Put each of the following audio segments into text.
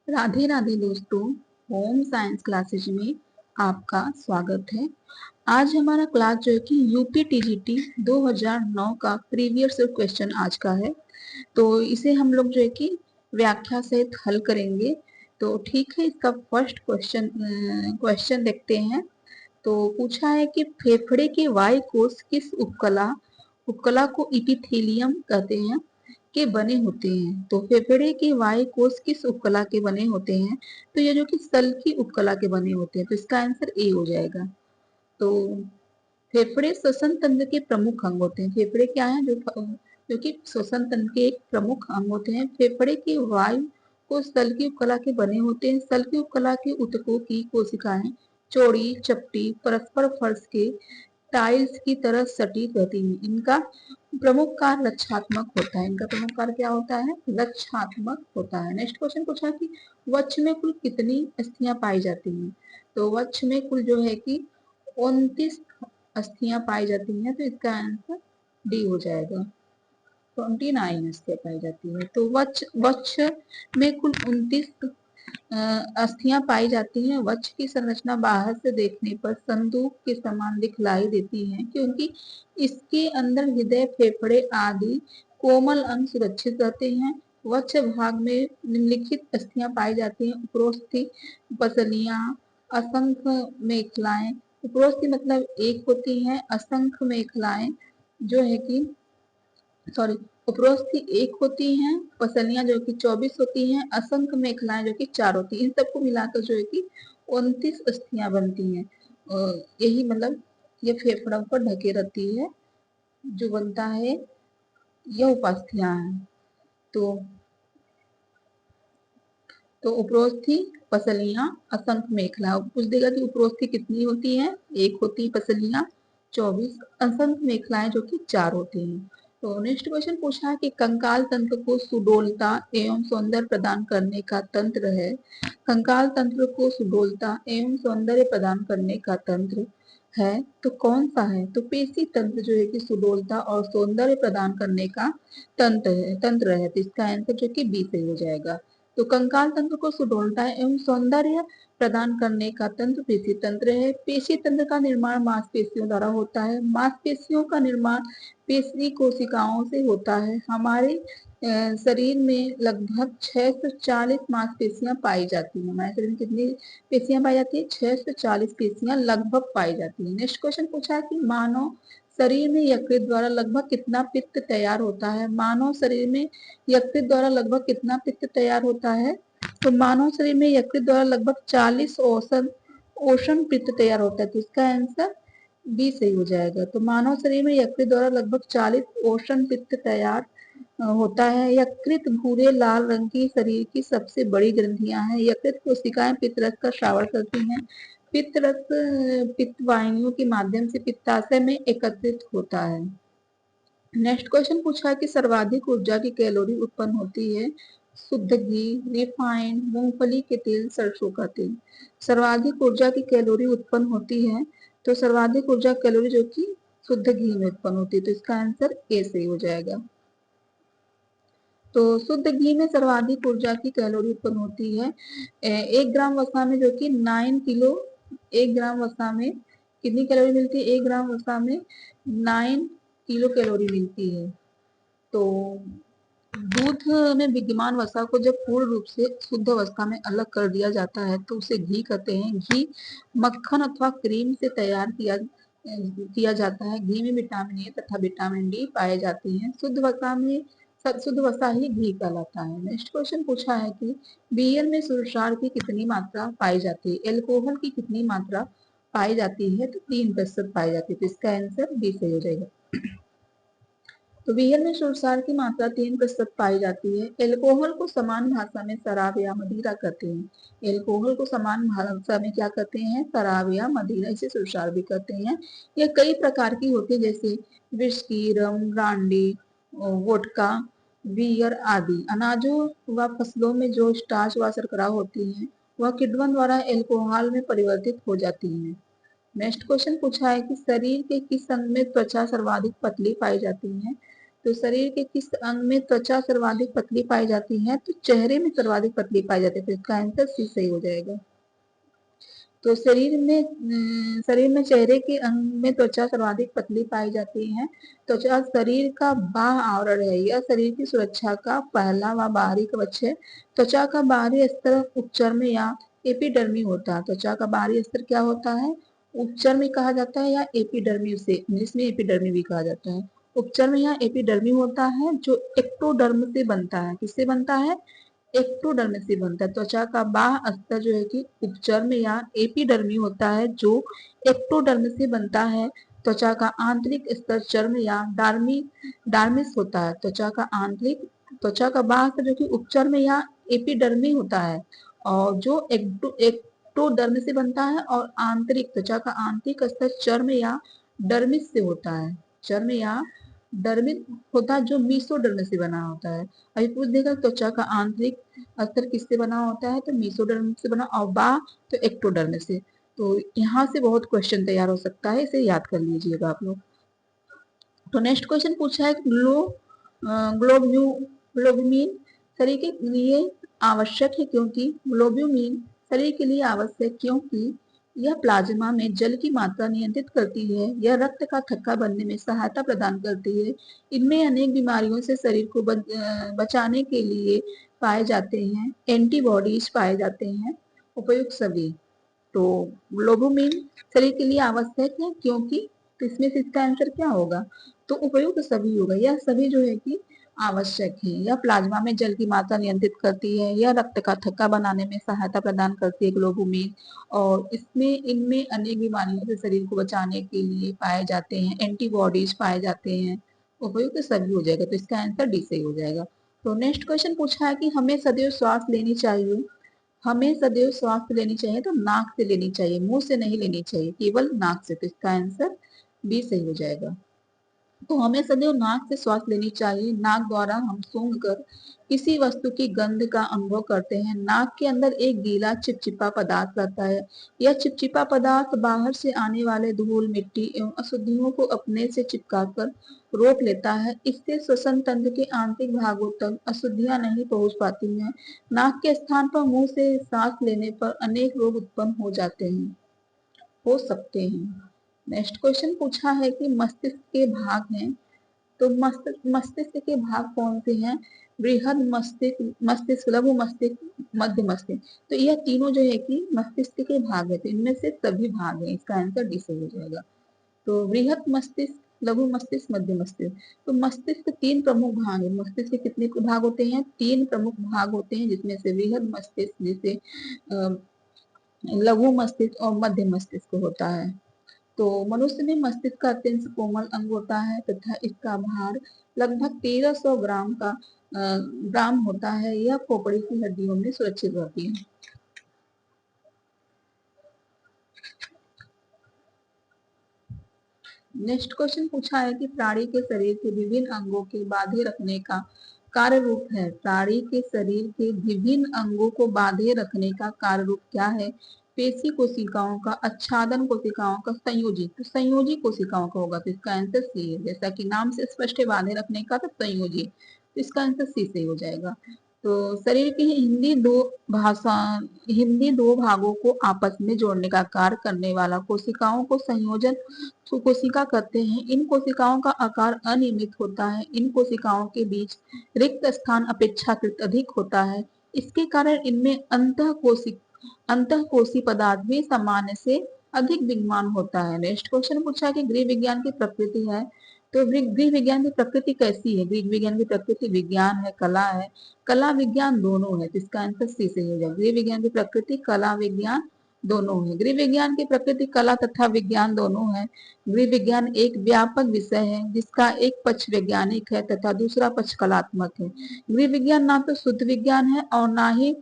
राधे राधे दोस्तों, home science classes में आपका स्वागत है। आज हमारा क्लास जो है कि यूपी टीजीटी 2009 का प्रीवियस क्वेश्चन आज का है। तो इसे हम लोग जो है कि व्याख्या सहित हल करेंगे। तो ठीक है, इसका फर्स्ट क्वेश्चन देखते हैं। तो पूछा है कि फेफड़े के वायु कोश किस उपकला उपकला को इपिथेलियम कहते हैं के बने होते हैं। तो फेफड़े के वायु कोश किस उपकला के बने होते हैं? तो ये जो कि सल की उपकला के बने होते हैं। तो इसका आंसर ए हो जाएगा। तो फेफड़े श्वसन तंत्र के प्रमुख अंग होते हैं। फेफड़े क्या है? जो कि श्वसन तंत्र के एक प्रमुख अंग होते हैं। फेफड़े की वायु को सल की उपकला के बने होते हैं। सल की उपकला के ऊतकों की कोशिकाएं चौड़ी, चपटी, परस्पर फर्श के टाइल्स की तरह सटीक रहती है। इनका प्रमुख कार्य रक्षात्मक होता है। इनका प्रमुख कार्य क्या होता है? रक्षात्मक होता है। नेक्स्ट क्वेश्चन पूछा कि वक्ष में कुल कितनी अस्थियां पाई जाती हैं? तो वक्ष में कुल जो है कि 29 अस्थियां पाई जाती हैं। तो इसका आंसर डी हो जाएगा। 29 अस्थियां पाई जाती है। तो वक्ष वक्ष में कुल 29 अस्थियां पाई जाती हैं। वक्ष की संरचना बाहर से देखने पर संदूक के समान दिखलाई देती है, क्योंकि इसके अंदर हृदय, फेफड़े आदि कोमल अंग सुरक्षित रहते हैं। वक्ष भाग में निम्नलिखित अस्थियां पाई जाती हैं: उपरोस्थि, पसलियां, असंख्य मेखलाएं। उपरोस्थि मतलब एक होती है, असंख्य मेखलाएं जो है कि उपरोस्थि एक होती हैं, पसलियां जो कि 24 होती हैं, असंख्य मेखलाएं जो कि 4 होती हैं। इन सबको मिलाकर जो है कि 29 अस्थियां बनती हैं। यही मतलब ये फेफड़ों पर ढके रहती है, जो बनता है यह उपास्थियां हैं। तो उपरोस्थि, पसलियां, असंख्य मेखला। पूछ देगा कि उपरोस्थि कितनी होती है? एक होती है, पसलियां 24, असंख्य मेखलाएं जो कि 4 होती हैं। तो नेक्स्ट क्वेश्चन पूछा है कि कंकाल तंत्र को सुडौलता एवं सौंदर्य प्रदान करने का तंत्र है। कंकाल तंत्र को सुडौलता एवं सौंदर्य प्रदान करने का तंत्र है तो कौन सा है? तो पेशी तंत्र जो है कि सुडौलता और सौंदर्य प्रदान करने का तंत्र है। तो इसका आंसर जो कि बी से हो जाएगा। तो कंकाल तंत्र को सुडौलता एवं सौंदर्य प्रदान करने का तंत्र पेशी तंत्र है। पेशी तंत्र का निर्माण मांसपेशियों द्वारा होता है। मांसपेशियों का निर्माण पेशी कोशिकाओं से होता है। हमारे शरीर में लगभग 640 मांसपेशियां पाई जाती हैं। हमारे शरीर में कितनी पेशियां पाई जाती है? 640 पेशियां लगभग पाई जाती है। नेक्स्ट क्वेश्चन पूछा है कि मानव शरीर में यकृत द्वारा लगभग कितना पित्त तैयार होता है? मानव शरीर में यकृत द्वारा लगभग कितना पित्त तैयार होता है? तो मानव शरीर में यकृत द्वारा लगभग 40 औषण पित्त तैयार होता है। तो इसका आंसर बी सही हो जाएगा। तो मानव शरीर में यकृत द्वारा लगभग 40 औषण पित्त तैयार होता है। यकृत भूरे लाल रंग की शरीर की सबसे बड़ी ग्रंथियां हैं। यकृत कोशिकाएं पित्तरस का श्रावण करती हैं। पित्तरस पित्त वाहिनियों के माध्यम से पित्ताशय में एकत्रित होता है। नेक्स्ट क्वेश्चन पूछा है कि सर्वाधिक ऊर्जा की कैलोरी उत्पन्न होती है। शुद्ध घी, रिफाइंड, मूंगफली के तेल, सरसों का तेल। सर्वाधिक ऊर्जा की कैलोरी उत्पन्न होती है। तो सर्वाधिक ऊर्जा कैलोरी जो कि शुद्ध घी में उत्पन्न होती है। तो इसका आंसर ए सही हो जाएगा। तो शुद्ध घी में सर्वाधिक ऊर्जा की कैलोरी उत्पन्न होती है। 1 ग्राम वसा में जो कि 9 किलो 1 ग्राम वसा में कितनी कैलोरी मिलती है? 1 ग्राम वसा में 9 किलो कैलोरी मिलती है। तो दूध में विद्यमान वसा को जब पूर्ण रूप से शुद्ध अवस्था में अलग कर दिया जाता है तो उसे घी कहते हैं। घी मक्खन अथवा क्रीम से तैयार किया जाता है। घी में विटामिन ए तथा विटामिन डी पाए जाते हैं। शुद्ध वसा ही घी कहलाता है। नेक्स्ट क्वेश्चन पूछा है कि बियर में सूरसार की कितनी मात्रा पाई जाती है? एल्कोहल की कितनी मात्रा पाई जाती है? तो 3% पाई जाती है। तो इसका आंसर बी सही हो जाएगा। तो बियर में सूरसार की मात्रा 3% पाई जाती है। एल्कोहल को समान भाषा में शराब या मदिरा कहते हैं। एल्कोहल को समान भाषा में क्या कहते हैं? शराब या मदिरा, इसे सूरसार भी कहते हैं। यह कई प्रकार की होती है, जैसे विस्की, रम, ब्रांडी, वोडका, बियर आदि। अनाजों व फसलों में जो स्टार्च व शर्करा होती है वह किण्वन द्वारा एल्कोहल में परिवर्तित हो जाती है। नेक्स्ट क्वेश्चन पूछा है कि शरीर के किस अंग में त्वचा सर्वाधिक पतली पाई जाती है? तो शरीर के किस अंग में त्वचा सर्वाधिक पतली पाई जाती है? तो चेहरे में सर्वाधिक पतली पाई जाती है, तो इसका आंसर सी सही हो जाएगा। तो शरीर में चेहरे के अंग में त्वचा सर्वाधिक पतली पाई जाती है। त्वचा शरीर का बाह्य आवरण है, यह शरीर की सुरक्षा का पहला व बाहरी कवच है। त्वचा का बाहरी स्तर उपचर्म या एपिडर्मी होता है। त्वचा का बाहरी स्तर क्या होता है? उपचर्म कहा जाता है या एपिडर्मी, उसे इंग्लिश में एपिडर्मी भी कहा जाता है। उपचर्म या एपिडर्मी होता है जो एक्टोडर्म से बनता है। किससे बनता है? एक्टोडर्म से बनता है। त्वचा का बाह्य स्तर जो है कि उपचर्म या एपिडर्मी होता है जो एक्टोडर्म से बनता है। त्वचा का आंतरिक स्तर चर्म या डार्मिस होता है। त्वचा का बाह्य स्तर जो कि उपचर्म या एपिडर्मी होता है और जो एक्टोडर्म से बनता है, और त्वचा का आंतरिक स्तर चर्म या डर्मिस से होता है। चर्म या डर्मिस होता है जो मीसोडर्म से बना होता है। अभी पूछ देगा त्वचा का आंतरिक स्तर किससे बना होता है? तो मीसोडर्म से बना, और तो एक्टोडर्म से। तो यहाँ से बहुत क्वेश्चन तैयार हो सकता है, इसे याद कर लीजिएगा आप लोग। तो नेक्स्ट क्वेश्चन पूछा है ग्लोब्यूमिन शरीर के लिए आवश्यक है क्योंकि ग्लोब्यूमिन शरीर के लिए आवश्यक क्योंकि यह प्लाज्मा में जल की मात्रा नियंत्रित करती है, यह रक्त का थक्का बनने में सहायता प्रदान करती है, इनमें अनेक बीमारियों से शरीर को बचाने के लिए पाए जाते हैं, एंटीबॉडीज पाए जाते हैं, उपयुक्त सभी। तो ग्लोब्यूमिन शरीर के लिए आवश्यक है क्योंकि, तो इसमें से इसका आंसर क्या होगा? तो उपयुक्त सभी होगा। यह सभी जो है कि आवश्यक है। यह प्लाज्मा में जल की मात्रा नियंत्रित करती है, यह रक्त का थक्का बनाने में सहायता प्रदान करती है ग्लोब्यूमिन, और इनमें अनेक बीमारियों से शरीर को बचाने के लिए पाए जाते हैं, एंटीबॉडीज पाए जाते हैं, उपयुक्त सभी हो जाएगा। तो इसका आंसर डी सही हो जाएगा। तो नेक्स्ट क्वेश्चन पूछा है कि हमें सदैव श्वास लेनी चाहिए। हमें सदैव श्वास लेनी चाहिए तो नाक से लेनी चाहिए, मुंह से नहीं लेनी चाहिए, केवल नाक से। तो इसका आंसर बी सही हो जाएगा। तो हमें सदैव नाक से श्वास लेनी चाहिए। नाक द्वारा हम सूंघ कर किसी वस्तु की गंध का अनुभव करते हैं। नाक के अंदर एक गीला चिपचिपा पदार्थ रहता है। यह चिपचिपा पदार्थ बाहर से आने वाले धूल, मिट्टी एवं अशुद्धियों को अपने से चिपका कर रोक लेता है। इससे श्वसन तंत्र के आंतरिक भागों तक अशुद्धियां नहीं पहुंच पाती हैं। नाक के स्थान पर मुंह से सांस लेने पर अनेक रोग उत्पन्न हो सकते हैं। नेक्स्ट क्वेश्चन पूछा है कि मस्तिष्क के भाग हैं, तो मस्तिष्क के भाग कौन से हैं? बृहद मस्तिष्क, लघु मस्तिष्क, मध्य मस्तिष्क। तो यह तीनों जो है कि मस्तिष्क के भाग है, तो इनमें से सभी भाग हैं। इसका आंसर डी सही हो जाएगा। तो बृहद मस्तिष्क, लघु मस्तिष्क, मध्य मस्तिष्क। तो मस्तिष्क तीन प्रमुख भाग है। मस्तिष्क के कितने भाग होते हैं? तीन प्रमुख भाग होते हैं, जिसमें से बृहद मस्तिष्क, जिसे लघु मस्तिष्क और मध्य मस्तिष्क होता है। तो मनुष्य में मस्तिष्क का अत्यंत कोमल अंग होता है तथा इसका भार लगभग 1300 ग्राम होता है। यह खोपड़ी की हड्डियों में सुरक्षित रहती है। नेक्स्ट क्वेश्चन पूछा है कि प्राणी के शरीर के विभिन्न अंगों के बांधे रखने का कार्य रूप है। प्राणी के शरीर के विभिन्न अंगों को बांधे रखने का कार्य रूप क्या है? पेशी कोशिकाओं का, आच्छादन कोशिकाओं का, संयोजी। तो संयोजी कोशिकाओं का होगा। तो इसका आंसर सी है। जैसा कि नाम से स्पष्ट है बांधे रखने का, तो संयोजी। तो इसका आंसर सी सही हो जाएगा। तो शरीर की हिंदी दो भागों को आपस में जोड़ने का कार्य करने वाला कोशिकाओं को संयोजन कोशिका कहते हैं। इन कोशिकाओं का आकार अनियमित होता है। इन कोशिकाओं के बीच रिक्त स्थान अपेक्षाकृत अधिक होता है। इसके कारण इनमें अंतःकोशी पदार्थ भी सामान्य से अधिक विद्यमान होता है। नेक्स्ट क्वेश्चन पूछा है कि गृह विज्ञान की प्रकृति है, तो गृह विज्ञान की प्रकृति कैसी है? गृह विज्ञान की प्रकृति विज्ञान है, कला है, कला विज्ञान दोनों है। जिसका आंसर सी से हो जाएगा। गृह विज्ञान की प्रकृति कला विज्ञान दोनों है। गृह विज्ञान की प्रकृति कला तथा विज्ञान दोनों है। गृह विज्ञान एक व्यापक विषय है जिसका एक पक्ष वैज्ञानिक है तथा दूसरा पक्ष कलात्मक है। गृह विज्ञान ना तो शुद्ध विज्ञान है और ना ही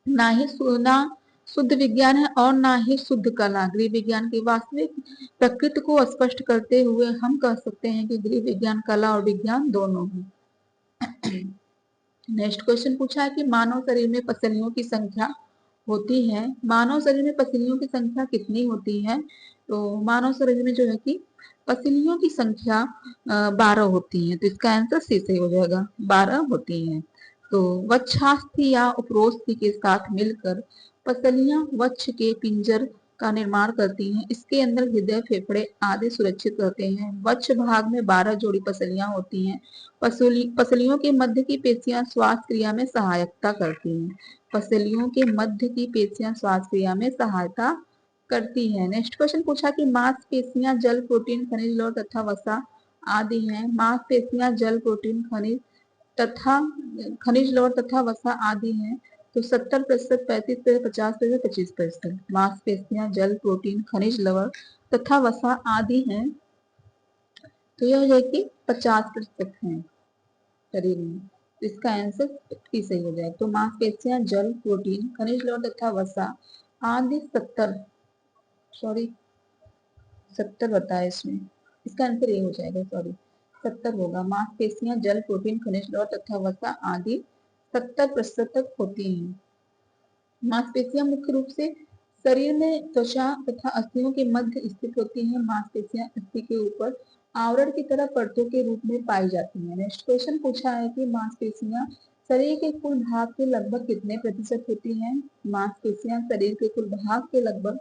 ना शुद्ध विज्ञान है और ना ही शुद्ध कला। गृह विज्ञान की वास्तविक प्रकृति को स्पष्ट करते हुए हम कह सकते हैं कि गृह विज्ञान कला और विज्ञान दोनों है। नेक्स्ट क्वेश्चन पूछा है कि मानव शरीर में पसलियों की संख्या होती है। मानव शरीर में पसलियों की संख्या कितनी होती है? तो मानव शरीर में जो है कि पसलियों की संख्या 12 होती है, तो इसका आंसर सी सही हो जाएगा, 12 होती हैं। तो वक्षास्थि या उपरोस्थि के साथ मिलकर पसलियां वक्ष के पिंजर का निर्माण करती हैं। इसके अंदर हृदय, फेफड़े आदि सुरक्षित रहते हैं। वक्ष भाग में 12 जोड़ी पसलियां होती हैं। पसलियों के मध्य की पेशियां श्वास क्रिया में सहायता करती हैं। पसलियों के मध्य की पेशियां श्वास क्रिया में सहायता करती है। नेक्स्ट क्वेश्चन पूछा कि मांसपेशियां जल, प्रोटीन, खनिज लवण तथा वसा आदि हैं। मांसपेशियां जल, प्रोटीन, तथा खनिज लवण तथा वसा आदि हैं। तो 70%, 35%, 50%, 25%। मांसपेशियां जल, प्रोटीन, खनिज लवण तथा वसा आदि हैं, तो यह है कि 50% है शरीर में। तो इसका आंसर भी सही हो जाए। तो मांसपेशियां जल, प्रोटीन, खनिज लवण तथा वसा आदि 70 बताया इसमें, इसका आंसर ये हो जाएगा, सॉरी 70 होगा। मांसपेशियां जल, प्रोटीन, खनिज लवण तथा वसा आदि 70% तक होती हैं। मांसपेशियां मुख्य रूप से शरीर में त्वचा तथा अस्थियों के मध्य स्थित होती हैं। मांसपेशियां अस्थि के ऊपर आवरण की तरह परतों के रूप में पाई जाती हैं। नेक्स्ट क्वेश्चन पूछा है कि मांसपेशियां शरीर के कुल भाग के लगभग कितने प्रतिशत होती हैं। मांसपेशियां शरीर के कुल भाग के लगभग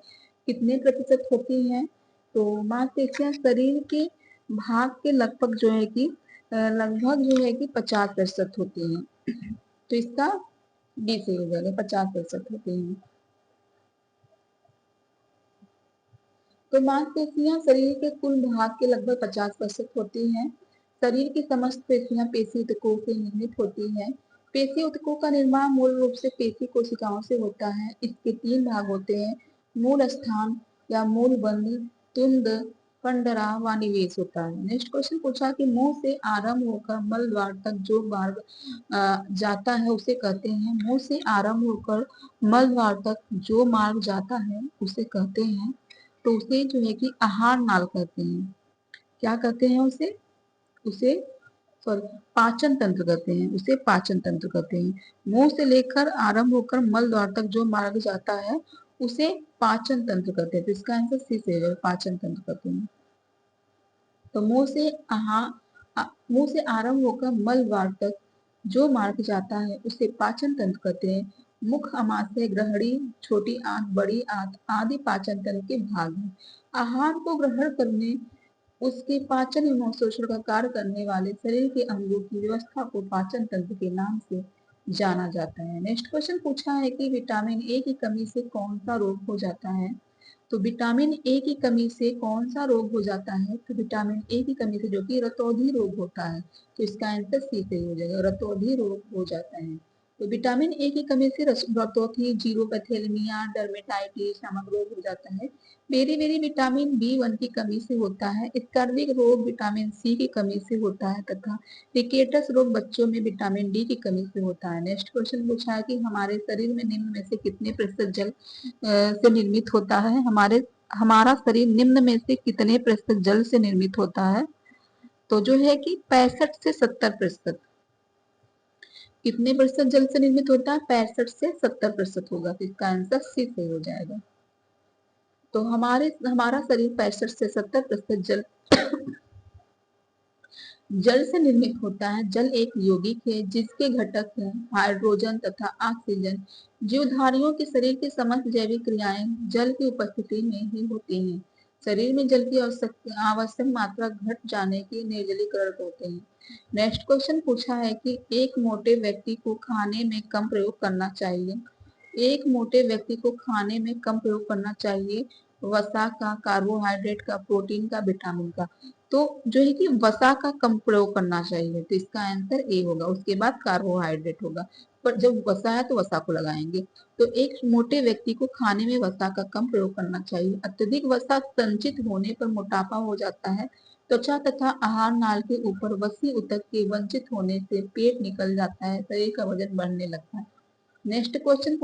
कितने प्रतिशत होती हैं। तो मांसपेशियां शरीर के भाग के लगभग जो है कि 50% होती हैं। तो इसका बी सही हो जाएगा, 50% होती हैं। तो मांसपेशियां शरीर के कुल भाग के लगभग 50% होती हैं। शरीर की समस्त पेशियां पेशी ऊतकों से निर्मित होती हैं। पेशी ऊतकों का निर्माण मूल रूप से पेशी कोशिकाओं से होता है। इसके 3 भाग होते हैं, मूल स्थान या मूल बंध, तुंद, कंडरा व निवेश होता है। नेक्स्ट क्वेश्चन पूछा कि मुंह से आरंभ होकर मल द्वार तक जो मार्ग जाता है उसे कहते हैं। मुंह से आरंभ होकर मल द्वार तक जो मार्ग जाता है उसे कहते हैं, तो उसे जो है कि आहार नाल कहते हैं। क्या कहते हैं उसे? उसे सॉरी पाचन तंत्र कहते हैं, उसे पाचन तंत्र कहते हैं। मुंह से लेकर आरंभ होकर मल द्वार तक जो मार्ग जाता है उसे पाचन तंत्र कहते हैं। तो इसका आंसर सी से है, पाचन तंत्र कहते हैं। तो मुंह से आरंभ होकर मल द्वार तक जो मार्ग जाता है उसे पाचन तंत्र कहते हैं। मुख, अमाशय, ग्रहणी, छोटी आंत, बड़ी आंत आदि पाचन तंत्र के भाग हैं। आहार को ग्रहण करने, उसके पाचन एवं शोषण का कार्य करने वाले शरीर के अंगों की व्यवस्था को पाचन तंत्र के नाम से जाना जाता है। नेक्स्ट क्वेश्चन पूछा है कि विटामिन ए की कमी से कौन सा रोग हो जाता है। तो विटामिन ए की कमी से कौन सा रोग हो जाता है। तो विटामिन ए की कमी से जो कि रतौंधी रोग होता है, तो इसका आंसर सी सही हो जाएगा, रतौंधी रोग हो जाता है। तो विटामिन ए की कमी से रतौंधी, जीरोपैथेलमिया, डर्मेटाइटिस नामक रोग हो जाता है। बेरी विटामिन बी1 की कमी से होता है। स्कर्विक रोग विटामिन सी की कमी से होता है तथा रिकेटस रोग बच्चों में विटामिन डी की कमी से होता है। नेक्स्ट क्वेश्चन पूछा है कि हमारे शरीर में निम्न में से कितने प्रतिशत जल से निर्मित होता है। हमारा शरीर निम्न में से कितने प्रतिशत जल से निर्मित होता है। तो जो है कि 65 से 70%। कितने प्रतिशत जल से निर्मित होता है? 65 से 70% होगा। तो इसका आंसर सी सही हो जाएगा। तो हमारा शरीर 65 से 70% जल से निर्मित होता है। जल एक यौगिक है जिसके घटक हैं हाइड्रोजन तथा ऑक्सीजन। जीवधारियों के शरीर की समस्त जैविक क्रियाएं जल की उपस्थिति में ही होती हैं। शरीर में जल की आवश्यक मात्रा घट जाने की निर्जलीकरण होते हैं। नेक्स्ट क्वेश्चन पूछा है कि एक मोटे व्यक्ति को खाने में कम प्रयोग करना चाहिए। एक मोटे व्यक्ति को खाने में कम प्रयोग करना चाहिए वसा का, कार्बोहाइड्रेट का, प्रोटीन का, विटामिन का। तो जो है कि वसा का कम प्रयोग करना चाहिए, तो इसका आंसर ए होगा। उसके बाद कार्बोहाइड्रेट होगा, पर जब वसा है तो वसा को लगाएंगे। तो एक मोटे व्यक्ति को खाने में वसा का कम प्रयोग करना चाहिए। अत्यधिक वसा संचित होने पर मोटापा हो जाता है। त्वचा तथा आहार नाल के ऊपर वसी ऊतक के वंचित होने से पेट निकल जाता है, शरीर का वजन बढ़ने लगता है। नेक्स्ट क्वेश्चन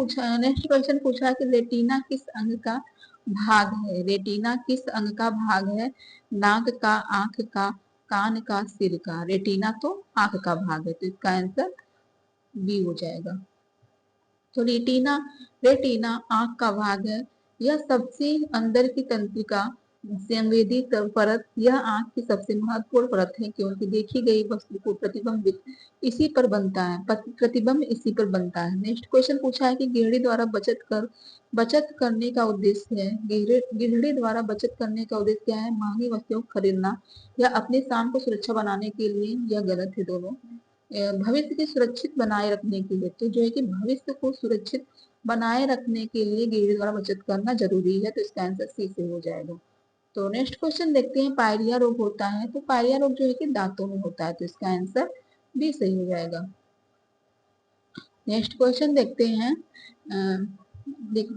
पूछा कि रेटिना किस अंग का भाग है। रेटिना किस अंग का भाग है? नाक का, आंख का, कान का, सिर का। रेटिना तो आंख का भाग है, तो इसका आंसर बी हो जाएगा। तो रेटिना रेटिना आंख का भाग है। यह सबसे अंदर की तंत्रिका संवेदी परत यह आंख की सबसे महत्वपूर्ण परत है क्योंकि देखी गई वस्तु को प्रतिबिंब इसी पर बनता है, प्रतिबिंब इसी पर बनता है। नेक्स्ट क्वेश्चन पूछा है कि गृहिणी द्वारा बचत करने का उद्देश्य है। गृहिणी द्वारा बचत करने का उद्देश्य क्या है? महंगी वस्तुओं को खरीदना या अपने स्थान को सुरक्षा बनाने के लिए। यह गलत है दोनों। भविष्य की सुरक्षित बनाए रखने के लिए, तो जो है कि भविष्य को सुरक्षित बनाए रखने के लिए गृहिणी द्वारा बचत करना जरूरी है, तो इसका आंसर सी से हो जाएगा। तो नेक्स्ट क्वेश्चन देखते हैं, पायरिया रोग होता है, तो पायरिया रोग जो है कि दांतों में होता है, तो इसका आंसर बी सही हो जाएगा। नेक्स्ट क्वेश्चन देखते हैं,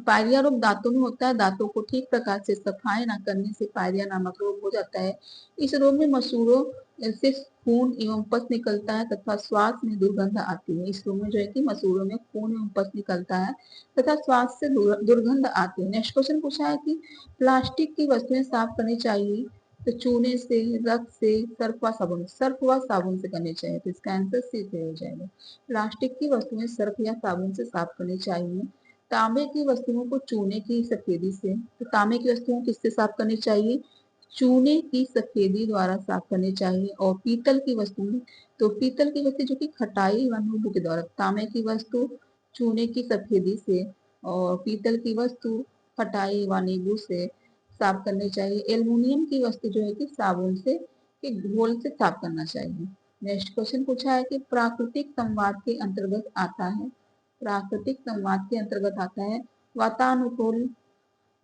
पायरिया रोग दांतों में होता है। दांतों को ठीक प्रकार से सफाई न करने से पायरिया नामक रोग हो जाता है। इस रोग में मसूड़ों से खून एवं पस निकलता है तथा श्वास में दुर्गंध आती है। इस रोग में जो है कि मसूड़ों में खून एवं पस निकलता है तथा श्वास से दुर्गंध आती है। नेक्स्ट क्वेश्चन पूछा है कि प्लास्टिक की वस्तुएं साफ करनी चाहिए, तो चूने से, रक्त से, सर्फ व साबुन से करनी चाहिए, तो इसका आंसर सी से हो जाएगा। प्लास्टिक की वस्तुएं सर्फ या साबुन से साफ करनी चाहिए। तांबे की वस्तुओं को चूने की सफेदी से, तो तांबे की वस्तुओं किससे साफ करनी चाहिए? चूने की सफेदी द्वारा साफ करनी चाहिए। और पीतल की वस्तुएं, तो पीतल की वस्तु जो कि खटाई व नींबू के द्वारा, तांबे की वस्तु चूने की सफेदी से और पीतल की वस्तु खटाई व नींबू से साफ करनी चाहिए। एल्युमिनियम की वस्तु जो है कि साबुन से कि घोल से साफ करना चाहिए। नेक्स्ट क्वेश्चन पूछा है कि प्राकृतिक संवाद के अंतर्गत आता है, प्राकृतिक संवाद के अंतर्गत आता है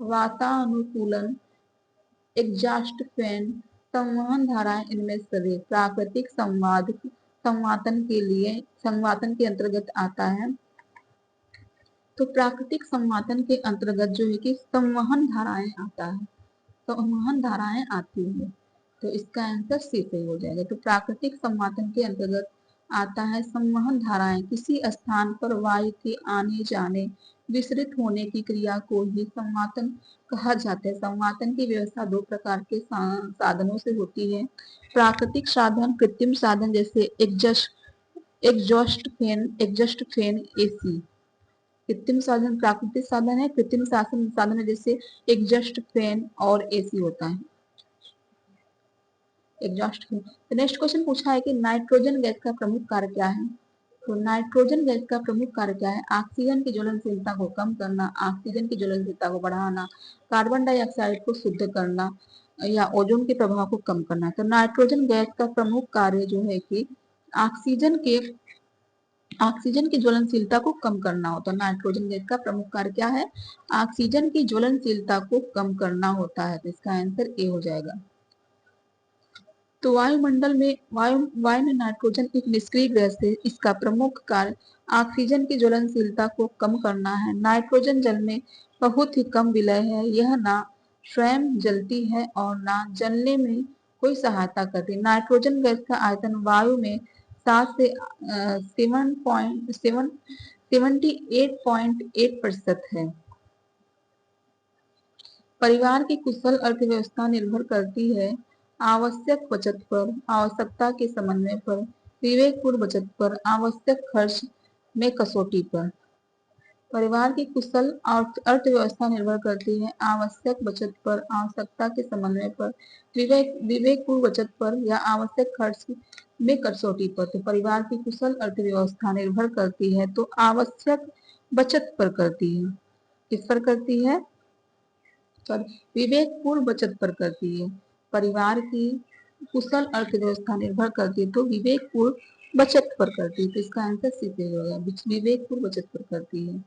वातानुकूलन, एग्जॉस्ट फैन, संवहन धाराएं, इनमें सभी प्राकृतिक संवातन के अंतर्गत आता है। तो प्राकृतिक संवातन के अंतर्गत जो है कि संवहन धाराएं आता है, संवहन धाराएं आती है, तो इसका आंसर सी सही हो जाएगा। तो प्राकृतिक संवातन के अंतर्गत आता है संवहन धाराएं। किसी स्थान पर वायु के आने जाने, विसरित होने की क्रिया को ही संवातन कहा जाता है। संवातन की व्यवस्था दो प्रकार के साधनों से होती है, प्राकृतिक साधन, कृत्रिम साधन, जैसे एग्जॉस्ट फैन एसी। कृत्रिम साधन प्राकृतिक साधन है, कृत्रिम साधन है जैसे एग्जॉस्ट फैन और एसी होता है, एग्जॉस्ट फैन। तो नेक्स्ट क्वेश्चन पूछा है कि नाइट्रोजन गैस का प्रमुख कार्य क्या है? तो नाइट्रोजन गैस का प्रमुख कार्य क्या है? ऑक्सीजन की ज्वलनशीलता को कम करना, ऑक्सीजन की ज्वलनशीलता को बढ़ाना, कार्बन डाइऑक्साइड को शुद्ध करना या ओजोन के प्रभाव को कम करना। तो नाइट्रोजन गैस का प्रमुख कार्य जो है कि ऑक्सीजन की ज्वलनशीलता को कम करना होता है। नाइट्रोजन गैस का प्रमुख कार्य क्या है? ऑक्सीजन की ज्वलनशीलता को कम करना होता है, तो इसका आंसर ए हो जाएगा। तो वायुमंडल में वायु में नाइट्रोजन एक निष्क्रिय गैस है। इसका प्रमुख कार्य ऑक्सीजन की ज्वलनशीलता को कम करना है। नाइट्रोजन जल में बहुत ही कम विलय है, यह ना स्वयं जलती है और ना जलने में कोई सहायता करती। नाइट्रोजन गैस का आयतन वायु में 7 से 78.8% है। परिवार की कुशल अर्थव्यवस्था निर्भर करती है आवश्यक बचत पर, आवश्यकता के समन्वय पर, विवेकपूर्ण बचत पर, आवश्यक खर्च में कसौटी पर। परिवार की कुशल अर्थव्यवस्था निर्भर करती है आवश्यक बचत पर, आवश्यकता के समन्वय पर, विवेकपूर्ण बचत पर या आवश्यक खर्च में कसौटी पर। तो परिवार की कुशल अर्थव्यवस्था निर्भर करती है तो आवश्यक बचत पर करती है। किस पर करती है? विवेकपूर्ण बचत पर करती है। परिवार की कुशल अर्थव्यवस्था निर्भर करती है तो विवेकपूर्ण बचत पर करती है, तो इसका आंसर सी होगा, विवेकपूर्ण बचत पर करती है।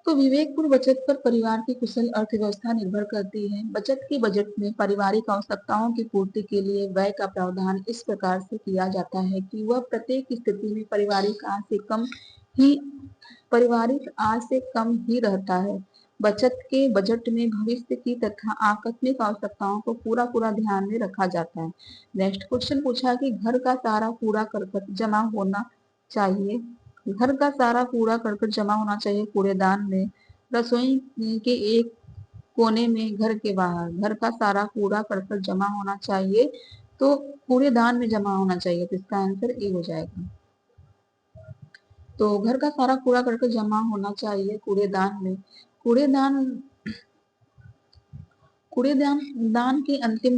तो विवेकपूर्ण बचत पर परिवार की कुशल अर्थव्यवस्था निर्भर करती है। बचत के बजट में पारिवारिक आवश्यकताओं की पूर्ति के लिए व्यय का प्रावधान इस प्रकार से किया जाता है कि वह प्रत्येक स्थिति में पारिवारिक आय से कम ही रहता है। बचत के बजट में भविष्य की तथा आकस्मिक आवश्यकताओं को पूरा ध्यान में रखा जाता है। नेक्स्ट क्वेश्चन पूछा कि घर का सारा कूड़ा करकट जमा होना चाहिए, घर का सारा कूड़ा करकट जमा होना चाहिए कूड़ेदान में, रसोई के एक कोने में, घर के बाहर। घर का सारा कूड़ा करकट जमा होना चाहिए तो कूड़ेदान में जमा होना चाहिए, तो इसका आंसर ए हो जाएगा। तो घर का सारा कूड़ा करकट जमा होना चाहिए कूड़ेदान में। कूड़ेदान कूड़ेदान दान के अंतिम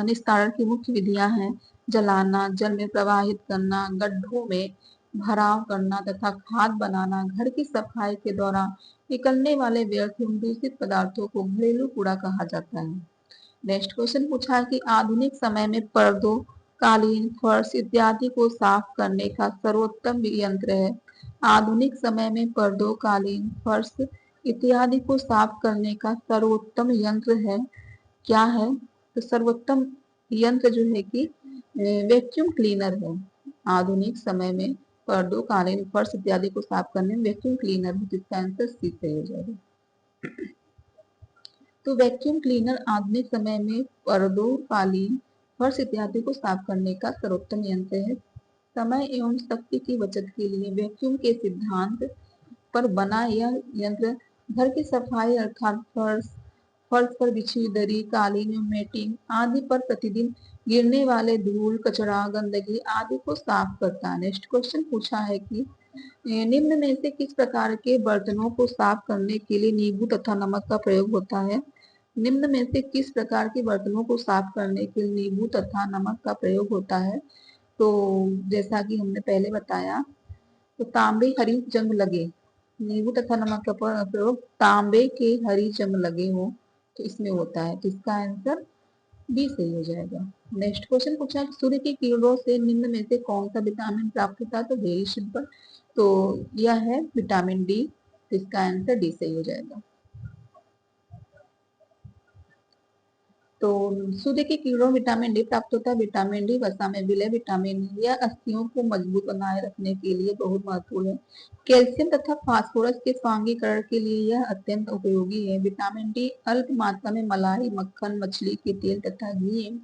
निस्तारण की मुख्य विधियां हैं जलाना, जल में प्रवाहित करना, गड्ढों में भराव करना तथा खाद बनाना। घर की सफाई के दौरान निकलने वाले व्यर्थ एवं दूषित पदार्थों को घरेलू कूड़ा कहा जाता है। नेक्स्ट क्वेश्चन पूछा है कि आधुनिक समय में पर्दों, कालीन, फर्श इत्यादि को साफ करने का सर्वोत्तम यंत्र है। आधुनिक समय में पर्दों, कालीन, फर्श इत्यादि को साफ करने का सर्वोत्तम यंत्र है, क्या है? तो सर्वोत्तम यंत्र जो है कि वैक्यूम क्लीनर है। आधुनिक समय में पर्दों, कालीन, फर्श इत्यादि को साफ करने में वैक्यूम क्लीनर है, जिसका आंसर सी सही हो जाएगा। तो वैक्यूम क्लीनर आधुनिक समय में पर्दों, कालीन, फर्श इत्यादि को साफ करने का सर्वोत्तम यंत्र है। समय एवं शक्ति की बचत के लिए वैक्यूम के सिद्धांत पर बना यह यंत्र घर की सफाई अर्थात फर्श पर बिछी हुई दरी, कालीन एवं मैटिंग आदि पर प्रतिदिन गिरने वाले धूल, कचरा, गंदगी आदि को साफ करता है। नेक्स्ट क्वेश्चन पूछा है कि निम्न में से किस प्रकार के बर्तनों को साफ करने के लिए नींबू तथा नमक का प्रयोग होता है? निम्न में से किस प्रकार के बर्तनों को साफ करने के लिए नींबू तथा नमक का प्रयोग होता है? तो जैसा कि हमने पहले बताया, तो तांबे हरी जंग लगे, नींबू तथा नमक का प्रयोग तांबे के हरी जंग लगे हो तो इसमें होता है, तो इसका आंसर बी सही हो जाएगा। नेक्स्ट क्वेश्चन पूछा है सूर्य की किरणों से निम्न में से कौन सा विटामिन प्राप्त होता है? तो वेरी सिंपल, तो यह है विटामिन डी, तो इसका आंसर डी सही हो जाएगा। तो सूर्य की किरणों विटामिन डी प्राप्त होता है। विटामिन डी वसा में विलय विटामिन है, यह अस्थियों को मजबूत बनाए रखने के लिए बहुत महत्वपूर्ण है। कैल्शियम तथा फास्फोरस के स्वांगीकरण के लिए यह अत्यंत उपयोगी है। विटामिन डी अल्प मात्रा में मलाई, मक्खन, मछली के तेल तथा घी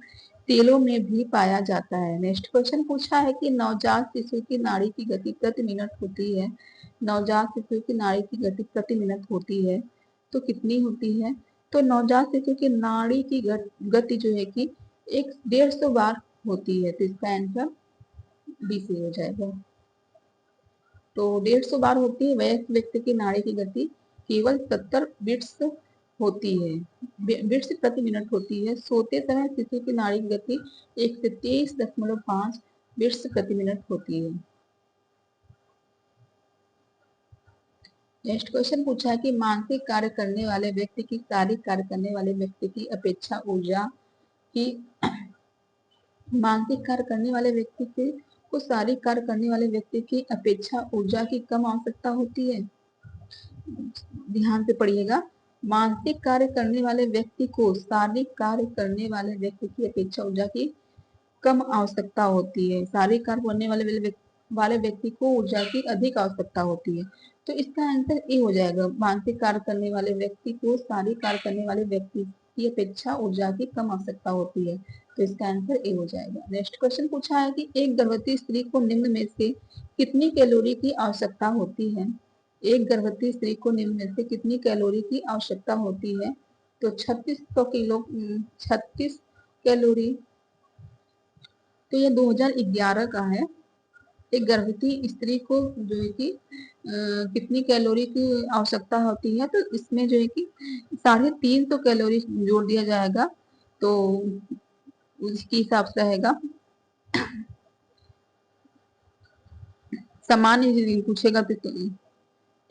तेलों में भी पाया जाता है। नेक्स्ट क्वेश्चन पूछा है कि नवजात शिशु की नाड़ी की गति प्रति मिनट होती है। नवजात शिशु की नाड़ी की गति प्रति मिनट होती है, तो कितनी होती है? तो नवजात शिशु की नाड़ी की गति जो है कि 150 बार होती है, तो इसका आंसर बी से हो जाएगा। तो 150 बार होती है। वयस्क व्यक्ति की नाड़ी की गति केवल 70 बिट्स होती है, बिट्स प्रति मिनट होती है। सोते समय शिशु की नाड़ी की गति 123.5 बिट्स प्रति मिनट होती है। नेक्स्ट क्वेश्चन पूछा है कि मानसिक कार्य करने वाले व्यक्ति की शारीरिक कार्य करने वाले व्यक्ति की अपेक्षा ऊर्जा की मानसिक कार्य करने वाले व्यक्ति के को शारीरिक कार्य करने वाले व्यक्ति की अपेक्षा ऊर्जा की कम आवश्यकता होती है। ध्यान से पढ़िएगा, मानसिक कार्य करने वाले व्यक्ति को शारीरिक कार्य करने वाले व्यक्ति की अपेक्षा ऊर्जा की कम आवश्यकता होती है। शारीरिक कार्य करने वाले व्यक्ति को ऊर्जा की अधिक आवश्यकता होती है, तो इसका आंसर ए हो जाएगा। मानसिक कार्य करने वाले व्यक्ति को शारीरिक कार्य करने वाले व्यक्ति की अपेक्षा ऊर्जा की कम आवश्यकता होती है, तो इसका आंसर ए हो जाएगा। नेक्स्ट क्वेश्चन पूछा है कि एक गर्भवती स्त्री को निम्न में से कितनी कैलोरी की आवश्यकता होती है? एक गर्भवती स्त्री को निम्न में से कितनी कैलोरी की आवश्यकता होती है? तो 36 कैलोरी, तो यह 2011 का है। एक गर्भवती स्त्री को जो है कि कितनी कैलोरी की आवश्यकता होती है, तो इसमें जो है कि 350 कैलोरी जोड़ दिया जाएगा, तो उसके हिसाब से रहेगा। सामान्य पूछेगा तो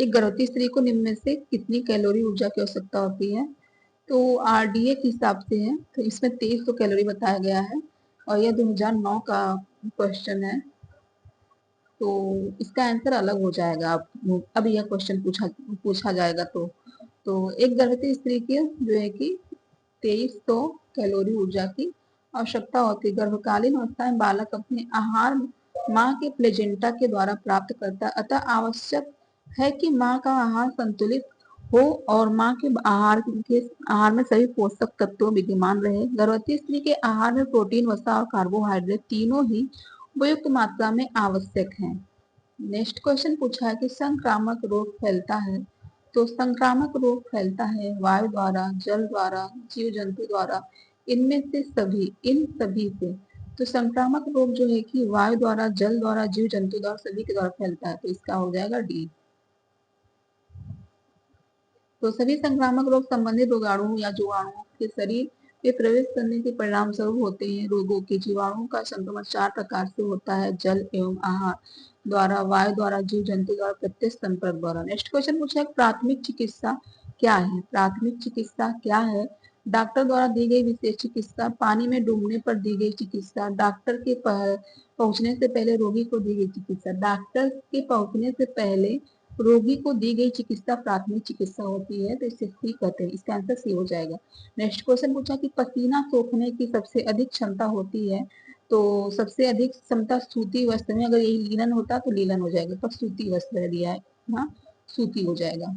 एक गर्भवती स्त्री को निम्न में से कितनी कैलोरी ऊर्जा की आवश्यकता होती है, तो आरडीए के हिसाब से है, तो इसमें 2300 कैलोरी बताया गया है और यह 2009 का क्वेश्चन है, तो इसका आंसर अलग हो जाएगा। अब यह क्वेश्चन पूछा जाएगा तो एक गर्भवती स्त्री की जो है कि 2300 कैलोरी ऊर्जा की आवश्यकता होती है। गर्भकालीन अवस्था में बालक अपने आहार माँ के प्लेजेंटा के द्वारा प्राप्त करता है, अतः आवश्यक है कि माँ का आहार संतुलित हो और माँ के आहार में सभी पोषक तत्व विद्यमान रहे। गर्भवती स्त्री के आहार में प्रोटीन, वसा और कार्बोहाइड्रेट तीनों ही उपयुक्त मात्रा में आवश्यक है। नेक्स्ट क्वेश्चन पूछा है कि संक्रामक रोग फैलता है, तो संक्रामक रोग फैलता है वायु द्वारा, जल द्वारा, जीव जंतु द्वारा, इनमें से इन सभी से। तो संक्रामक रोग जो है कि वायु द्वारा, जल द्वारा, जीव जंतु द्वारा, सभी के द्वारा फैलता है, तो इसका हो जाएगा डी। तो सभी संक्रामक रोग संबंधित रोगाणु या जीवाणुओं के शरीर में प्रवेश करने के परिणाम स्वरूप होते हैं। रोगों के जीवाणुओं का संक्रमण 4 प्रकार से होता है: जल एवं आहार द्वारा, वायु द्वारा, जीव जंतु द्वारा, प्रत्यक्ष संपर्क द्वारा। नेक्स्ट क्वेश्चन पूछा है, प्राथमिक चिकित्सा क्या है? प्राथमिक चिकित्सा क्या है? डॉक्टर द्वारा दी गई विशेष चिकित्सा, पानी में डूबने पर दी गई चिकित्सा, डॉक्टर के पहुंचने से पहले रोगी को दी गई चिकित्सा। डॉक्टर के पहुंचने से पहले रोगी को दी गई चिकित्सा प्राथमिक चिकित्सा होती है, तो इसे सी कहते हैं। इसका आंसर सी हो जाएगा। नेक्स्ट क्वेश्चन पूछा कि पसीना सोखने की सबसे अधिक क्षमता होती है, तो सबसे अधिक क्षमता सूती वस्त्र में, अगर यही लीलन होता तो लीलन हो जाएगा, पर सूती वस्त्र दिया है, हाँ सूती हो जाएगा।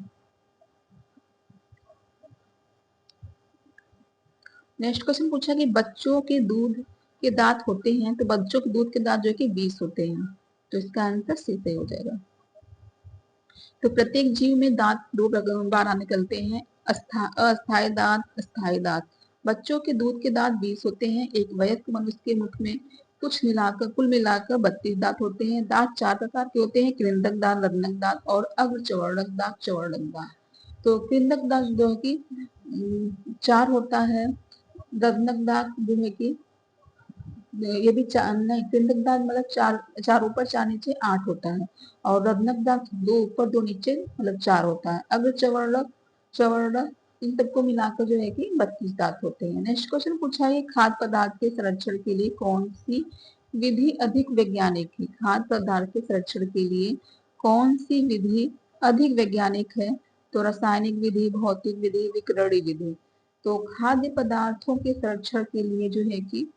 नेक्स्ट क्वेश्चन पूछा कि बच्चों के दूध के दांत होते हैं, तो बच्चों के दूध के दांत जो है कि 20 होते हैं, तो इसका आंसर सी सही हो जाएगा। तो प्रत्येक जीव में दांत 2 बार निकलते हैं, अस्थायी दांत, स्थायी दांत। बच्चों के दूध के दांत 20 होते हैं। एक वयस्क मनुष्य के मुख में कुल मिलाकर 32 दांत होते हैं। दांत 4 प्रकार के होते हैं: कृंतक दांत, रत्नक दांत और अग्रचवर्णक दांत, चवर्णक दांत। तो कृंतक दांत जो है कि 4 होता है, रत्नक दांत जो है कि ये भी नहीं, कृंतक दांत मतलब 4 ऊपर 4 नीचे 8 होता है, और रत्नक दांत 2 ऊपर 2 नीचे मतलब 4 होता है। अग्र चवर्णक, चवर्णक, इन सबको मिलाकर जो है कि 32 दांत होते हैं। नेक्स्ट क्वेश्चन पूछा है, खाद्य पदार्थ के संरक्षण के लिए कौन सी विधि अधिक वैज्ञानिक है? खाद्य पदार्थ के संरक्षण के लिए कौन सी विधि अधिक वैज्ञानिक है? तो रासायनिक विधि, भौतिक विधि, विकिरण विधि। तो खाद्य पदार्थों के संरक्षण के लिए जो है कि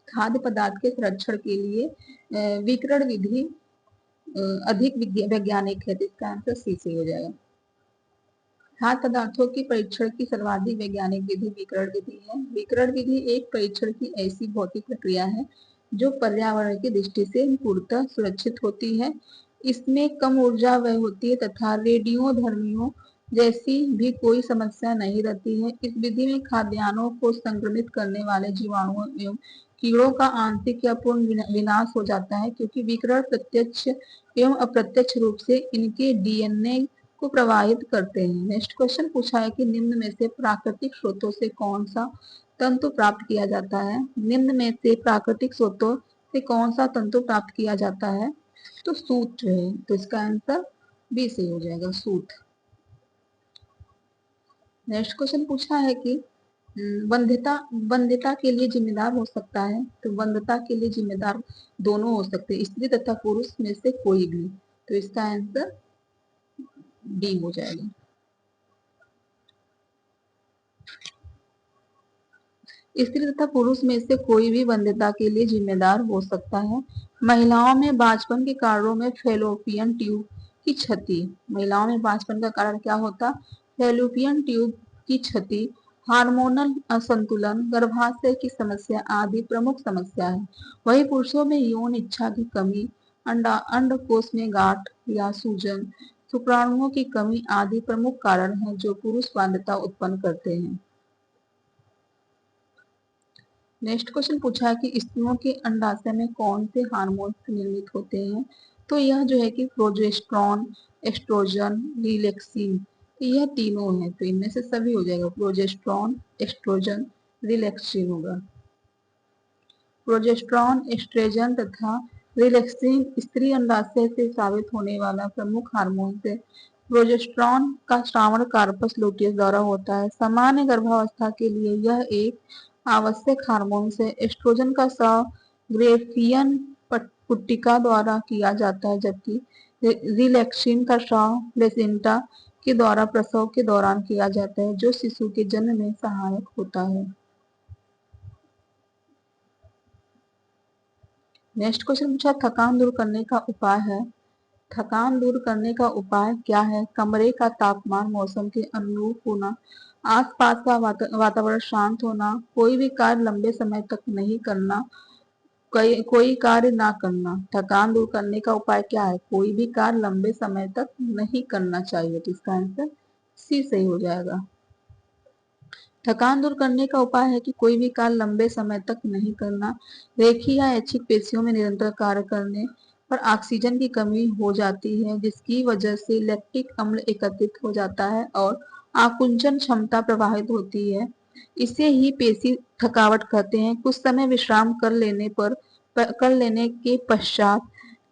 खाद्य पदार्थ के संरक्षण के लिए विकिरण विधि अधिक वैज्ञानिक है, तो इसका आंसर सी से हो जाएगा। खाद्य पदार्थों के परीक्षण की सर्वाधिक वैज्ञानिक विधि विकिरण विधि है। विकिरण विधि एक परीक्षण की ऐसी भौतिक प्रक्रिया है जो पर्यावरण की दृष्टि से पूर्णतः सुरक्षित होती है। इसमें कम ऊर्जा व्यय होती है तथा रेडियोधर्मियों जैसी भी कोई समस्या नहीं रहती है। इस विधि में खाद्यान्नों को संक्रमित करने वाले जीवाणुओं एवं कीड़ों का आंशिक या पूर्ण विनाश हो जाता है, क्योंकि विकिरण प्रत्यक्ष एवं अप्रत्यक्ष रूप से इनके डीएनए को प्रभावित करते हैं। नेक्स्ट क्वेश्चन पूछा है कि निम्न में से प्राकृतिक स्रोतों से कौन सा तंतु प्राप्त किया जाता है? निम्न में से प्राकृतिक स्रोतों से कौन सा तंतु प्राप्त किया जाता है? तो सूत है, तो इसका आंसर बी से हो जाएगा, सूत। नेक्स्ट क्वेश्चन पूछा है कि वंध्यता के लिए जिम्मेदार हो सकता है, तो वंध्यता के लिए जिम्मेदार दोनों हो सकते हैं, स्त्री तथा पुरुष में से कोई भी, तो इसका आंसर डी हो जाएगा। स्त्री तथा पुरुष में से कोई भी वंध्यता के लिए जिम्मेदार हो सकता है। महिलाओं में बांझपन के कारणों में फैलोपियन ट्यूब की क्षति, महिलाओं में बांझपन का कारण क्या होता? फैलोपियन ट्यूब की क्षति, हार्मोनल असंतुलन, गर्भाशय की समस्या आदि प्रमुख समस्या है। वही पुरुषों में यौन इच्छा की कमी, अंडकोश में गांठ या सूजन, शुक्राणुओं की कमी आदि प्रमुख कारण हैं जो पुरुष बांध्यता उत्पन्न करते हैं। नेक्स्ट क्वेश्चन पूछा है कि स्त्रियों के अंडाशय में कौन से हार्मोन निर्मित होते हैं? तो यह जो है कि प्रोजेस्टेरॉन, एस्ट्रोजन, रिलैक्सिन, तो यह तीनों हैं, तो इनमें से सभी हो जाएगा। प्रोजेस्टेरॉन, एस्ट्रोजन, रिलैक्सिन होगा। प्रोजेस्टेरॉन, एस्ट्रोजन तथा रिलैक्सिन स्त्री अंडाशय से स्रावित होने वाला प्रमुख हार्मोन है। प्रोजेस्टेरॉन का स्रावण कार्पस लुटियस द्वारा होता है। सामान्य गर्भावस्था के लिए यह एक आवश्यक हार्मोन है। एस्ट्रोजन का स्राव ग्रेफियन पुट्टिका द्वारा किया जाता है, जबकि रिलैक्सिन का स्राव प्लेसेंटा के द्वारा प्रसव के दौरान किया जाता है, जो शिशु के जन्म में सहायक होता है। नेक्स्ट क्वेश्चन पूछा, थकान दूर करने का उपाय है। थकान दूर करने का उपाय क्या है? कमरे का तापमान मौसम के अनुरूप होना, आसपास का वातावरण शांत होना, कोई भी कार्य लंबे समय तक नहीं करना, कोई कार्य ना करना। थकान दूर करने का उपाय क्या है? कोई भी कार्य लंबे समय तक नहीं करना चाहिए, तो इसका आंसर सी सही हो जाएगा। थकान दूर करने का उपाय है कि कोई भी कार्य लंबे समय तक नहीं करना, रेखी या ऐच्छिक पेशियों में निरंतर कार्य करने, पर ऑक्सीजन की कमी हो जाती है, जिसकी वजह से लैक्टिक अम्ल एकत्रित हो जाता है और आकुंचन क्षमता प्रभावित होती है। इसे ही पेशी थकावट कहते हैं। कुछ समय विश्राम कर लेने के पश्चात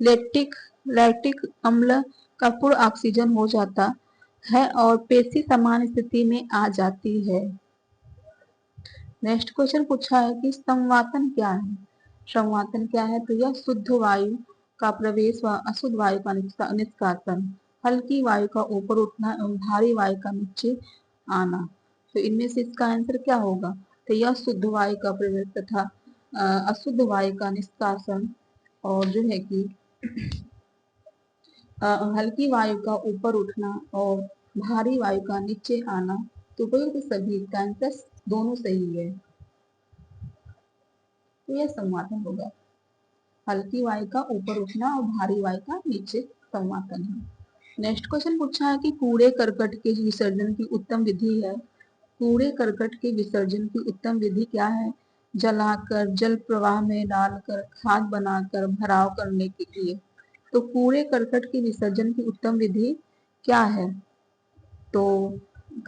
लैक्टिक लैक्टिक अम्ल का पूर्ण ऑक्सीजन हो जाता है और पेशी सामान्य स्थिति में आ जाती है। नेक्स्ट क्वेश्चन पूछा है कि संवातन क्या है। संवातन क्या है, तो यह शुद्ध वायु का प्रवेश व अशुद्ध वायु का निष्कासन, हल्की वायु का ऊपर उठना एवं भारी वायु का नीचे आना। तो इनमें से इसका आंसर क्या होगा, तो यह शुद्ध वायु का प्रवेश तथा अशुद्ध वायु का निष्कासन और जो है कि हल्की वायु का ऊपर उठना और भारी वायु का नीचे आना। तो बिल्कुल सभी, इसका आंसर दोनों सही है। तो यह संवातन होगा, हल्की वायु का ऊपर उठना और भारी वायु का नीचे संवातन है। नेक्स्ट क्वेश्चन पूछा है कि कूड़े करकट के विसर्जन की उत्तम विधि है। कूड़े करकट के विसर्जन की उत्तम विधि क्या है, जलाकर, जल प्रवाह में डालकर, खाद बनाकर, भराव करने के लिए। तो कूड़े करकट के विसर्जन की उत्तम विधि क्या है, तो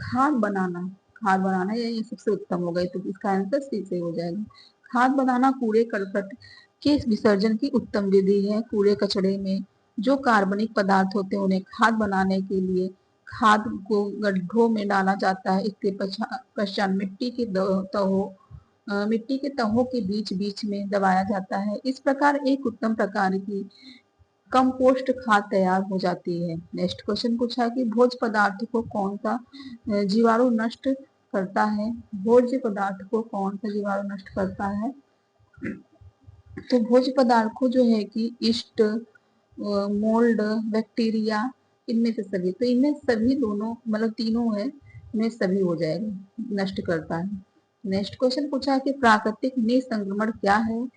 खाद बनाना। खाद बनाना ये सबसे उत्तम होगा, तो इसका आंसर सी से हो जाएगा। खाद बनाना कूड़े करकट के विसर्जन की उत्तम विधि है। कूड़े कचड़े में जो कार्बनिक पदार्थ होते हैं उन्हें खाद बनाने के लिए खाद को गड्ढों में डाला जाता है। इसके पश्चात मिट्टी के तहों के बीच बीच में दबाया जाता है। इस प्रकार एक उत्तम प्रकार की कंपोस्ट खाद तैयार हो जाती है। नेक्स्ट क्वेश्चन पूछा है कि भोज्य पदार्थ को कौन सा जीवाणु नष्ट करता है। भोज्य पदार्थ को कौन सा जीवाणु नष्ट करता है, तो भोज्य पदार्थ को जो है कि ईस्ट, मोल्ड, बैक्टीरिया, इनमें से सभी। तो इनमें सभी दोनों मतलब तीनों है, इनमें सभी हो जाएगा, नष्ट करता है। नेक्स्ट क्वेश्चन पूछा है कि प्राकृतिक निसंक्रमण क्या है।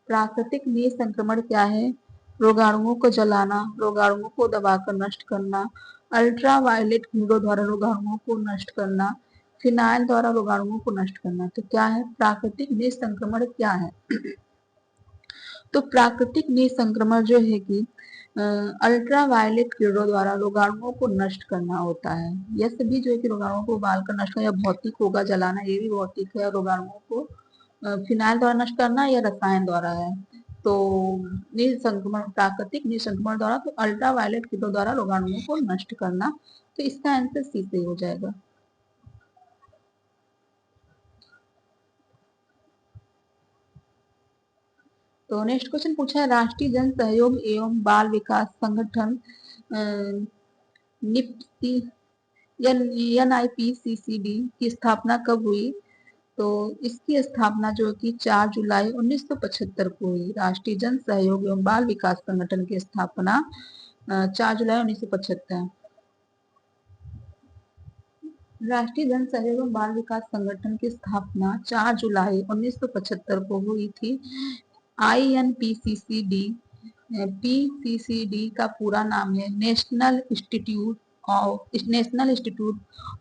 प्राकृतिक निसंक्रमण क्या है, रोगाणुओं को जलाना, रोगाणुओं को दबाकर नष्ट करना, अल्ट्रावायलेट किरणों द्वारा रोगाणुओं को नष्ट करना, फिनाइल द्वारा रोगाणुओं को नष्ट करना। तो क्या है प्राकृतिक निसंक्रमण क्या है, तो प्राकृतिक निसंक्रमण जो है कि अल्ट्रावायलेट किरणों द्वारा रोगाणुओं को नष्ट करना होता है। यह सभी जो है कि रोगाणुओं को उबाल कर नष्ट करना, या भौतिक होगा जलाना, ये भी भौतिक है। रोगाणुओं को फिनाइल द्वारा नष्ट करना या रसायन द्वारा है। तो निसंक्रमण, प्राकृतिक निसंक्रमण द्वारा, तो अल्ट्रावायलेट किरणों द्वारा रोगाणुओं को नष्ट करना। तो इसका आंसर सी से हो जाएगा। तो नेक्स्ट क्वेश्चन पूछा है राष्ट्रीय जन सहयोग एवं बाल विकास संगठन निप्सी NIPCCD की स्थापना कब हुई, तो इसकी स्थापना जो कि 4 जुलाई 1975 को हुई। राष्ट्रीय जन सहयोग एवं बाल विकास संगठन की स्थापना 4 जुलाई 1975। राष्ट्रीय जन सहयोग एवं बाल विकास संगठन की स्थापना 4 जुलाई 1975 को हुई थी। INPCCD PCCD का पूरा नाम है national institute